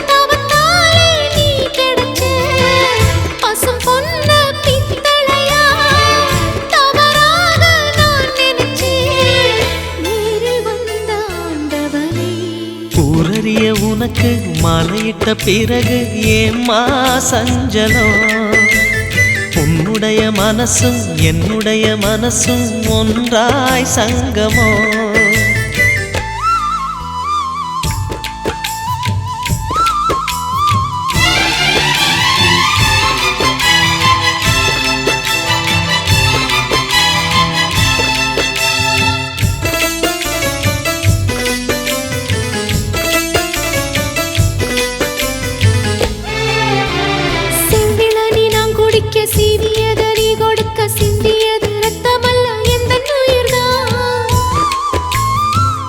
தவத்தாலே நீ கிடைச்ச பசும் பொன்ன பித்தளையா தவறாக நான் நினைச்சேன் நேரில் வந்த ஆண்டவனே ஊரறிய உனக்கு மாலையிட்ட பிறகு ஏம்மா சஞ்சலம் உன்னுடைய மனசும் என்னுடைய மனசும் ஒன்றாய் சங்கமோ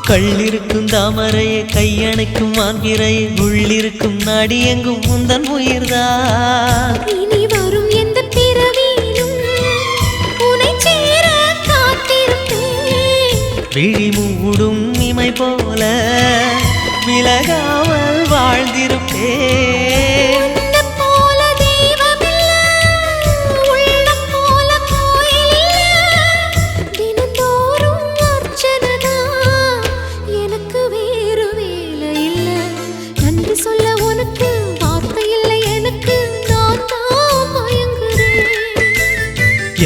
கள்ளிருக்கும் தாமரையை கையணைக்கும் மான்பிரையை உள்ளிருக்கும் நாடி எங்கும் முந்தன் உயிர்தான் இனி வரும் எந்த பிறவியிலும் உனை சேர காத்திருப்பேன் விழி மூடும் இமை போல விலகாமல் வாழ்ந்திருப்பேன் உன்னைப் போல தெய்வமில்ல, உள்ளம் போல கோயிலில்ல. தினந்தோறும் அர்ச்சனைதான், எனக்கு வேறு வேலை இல்ல. நன்றி சொல்ல உனக்கு வார்த்தை இல்லை எனக்கு, நான் தான் மயங்குறேன்.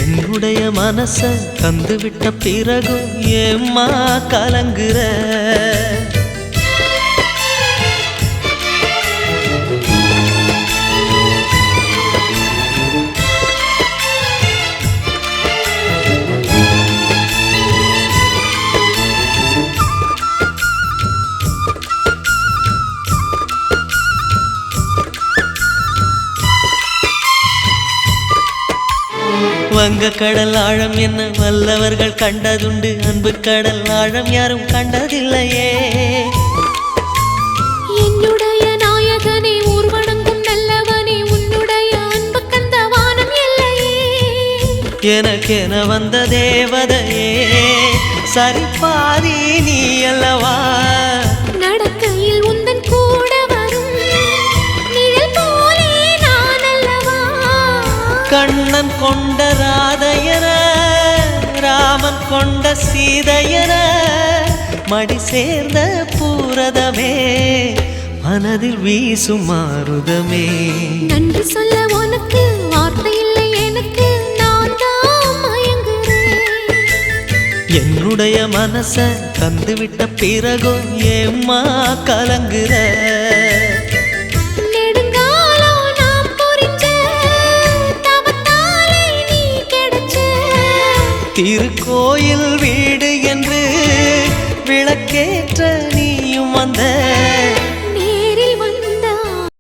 என்னுடைய மனச தந்துவிட்ட பிறகும் ஏம்மா கலங்குற வங்க கடல் ஆழம் என்ன வல்லவர்கள் கண்டதுண்டு அன்பு கடல் ஆழம் யாரும் கண்டதில்லையே என்னுடைய நாயகனே ஊர்வணங்கும் நல்லவனே உன்னுடைய அன்பு கந்த வானம் எல்லையே எனக்கென வந்த தேவதையே சரிபாரி நீ அல்லவா நடக்கையில் உந்தன் கூட வரும் நிழல் போலே நான் அல்லவா கண்ணன் கொண்ட ராதையர ராமன் கொண்ட சீதையர மடி சேர்ந்த பூரதமே மனதில் வீசும் மாருதமே நன்றி சொல்ல உனக்கு வார்த்தை இல்லை எனக்கு, நான் தான் மயங்குறேன். என்னுடைய மனச தந்துவிட்ட பிறகும் ஏம்மா கலங்குற நெடுங்காலம் நாம் புரிஞ்ச தவத்தாலே நீ கிடைச்ச. திருக்கோயில் வீடு என்று விளக்கேற்ற நீயும் வந்த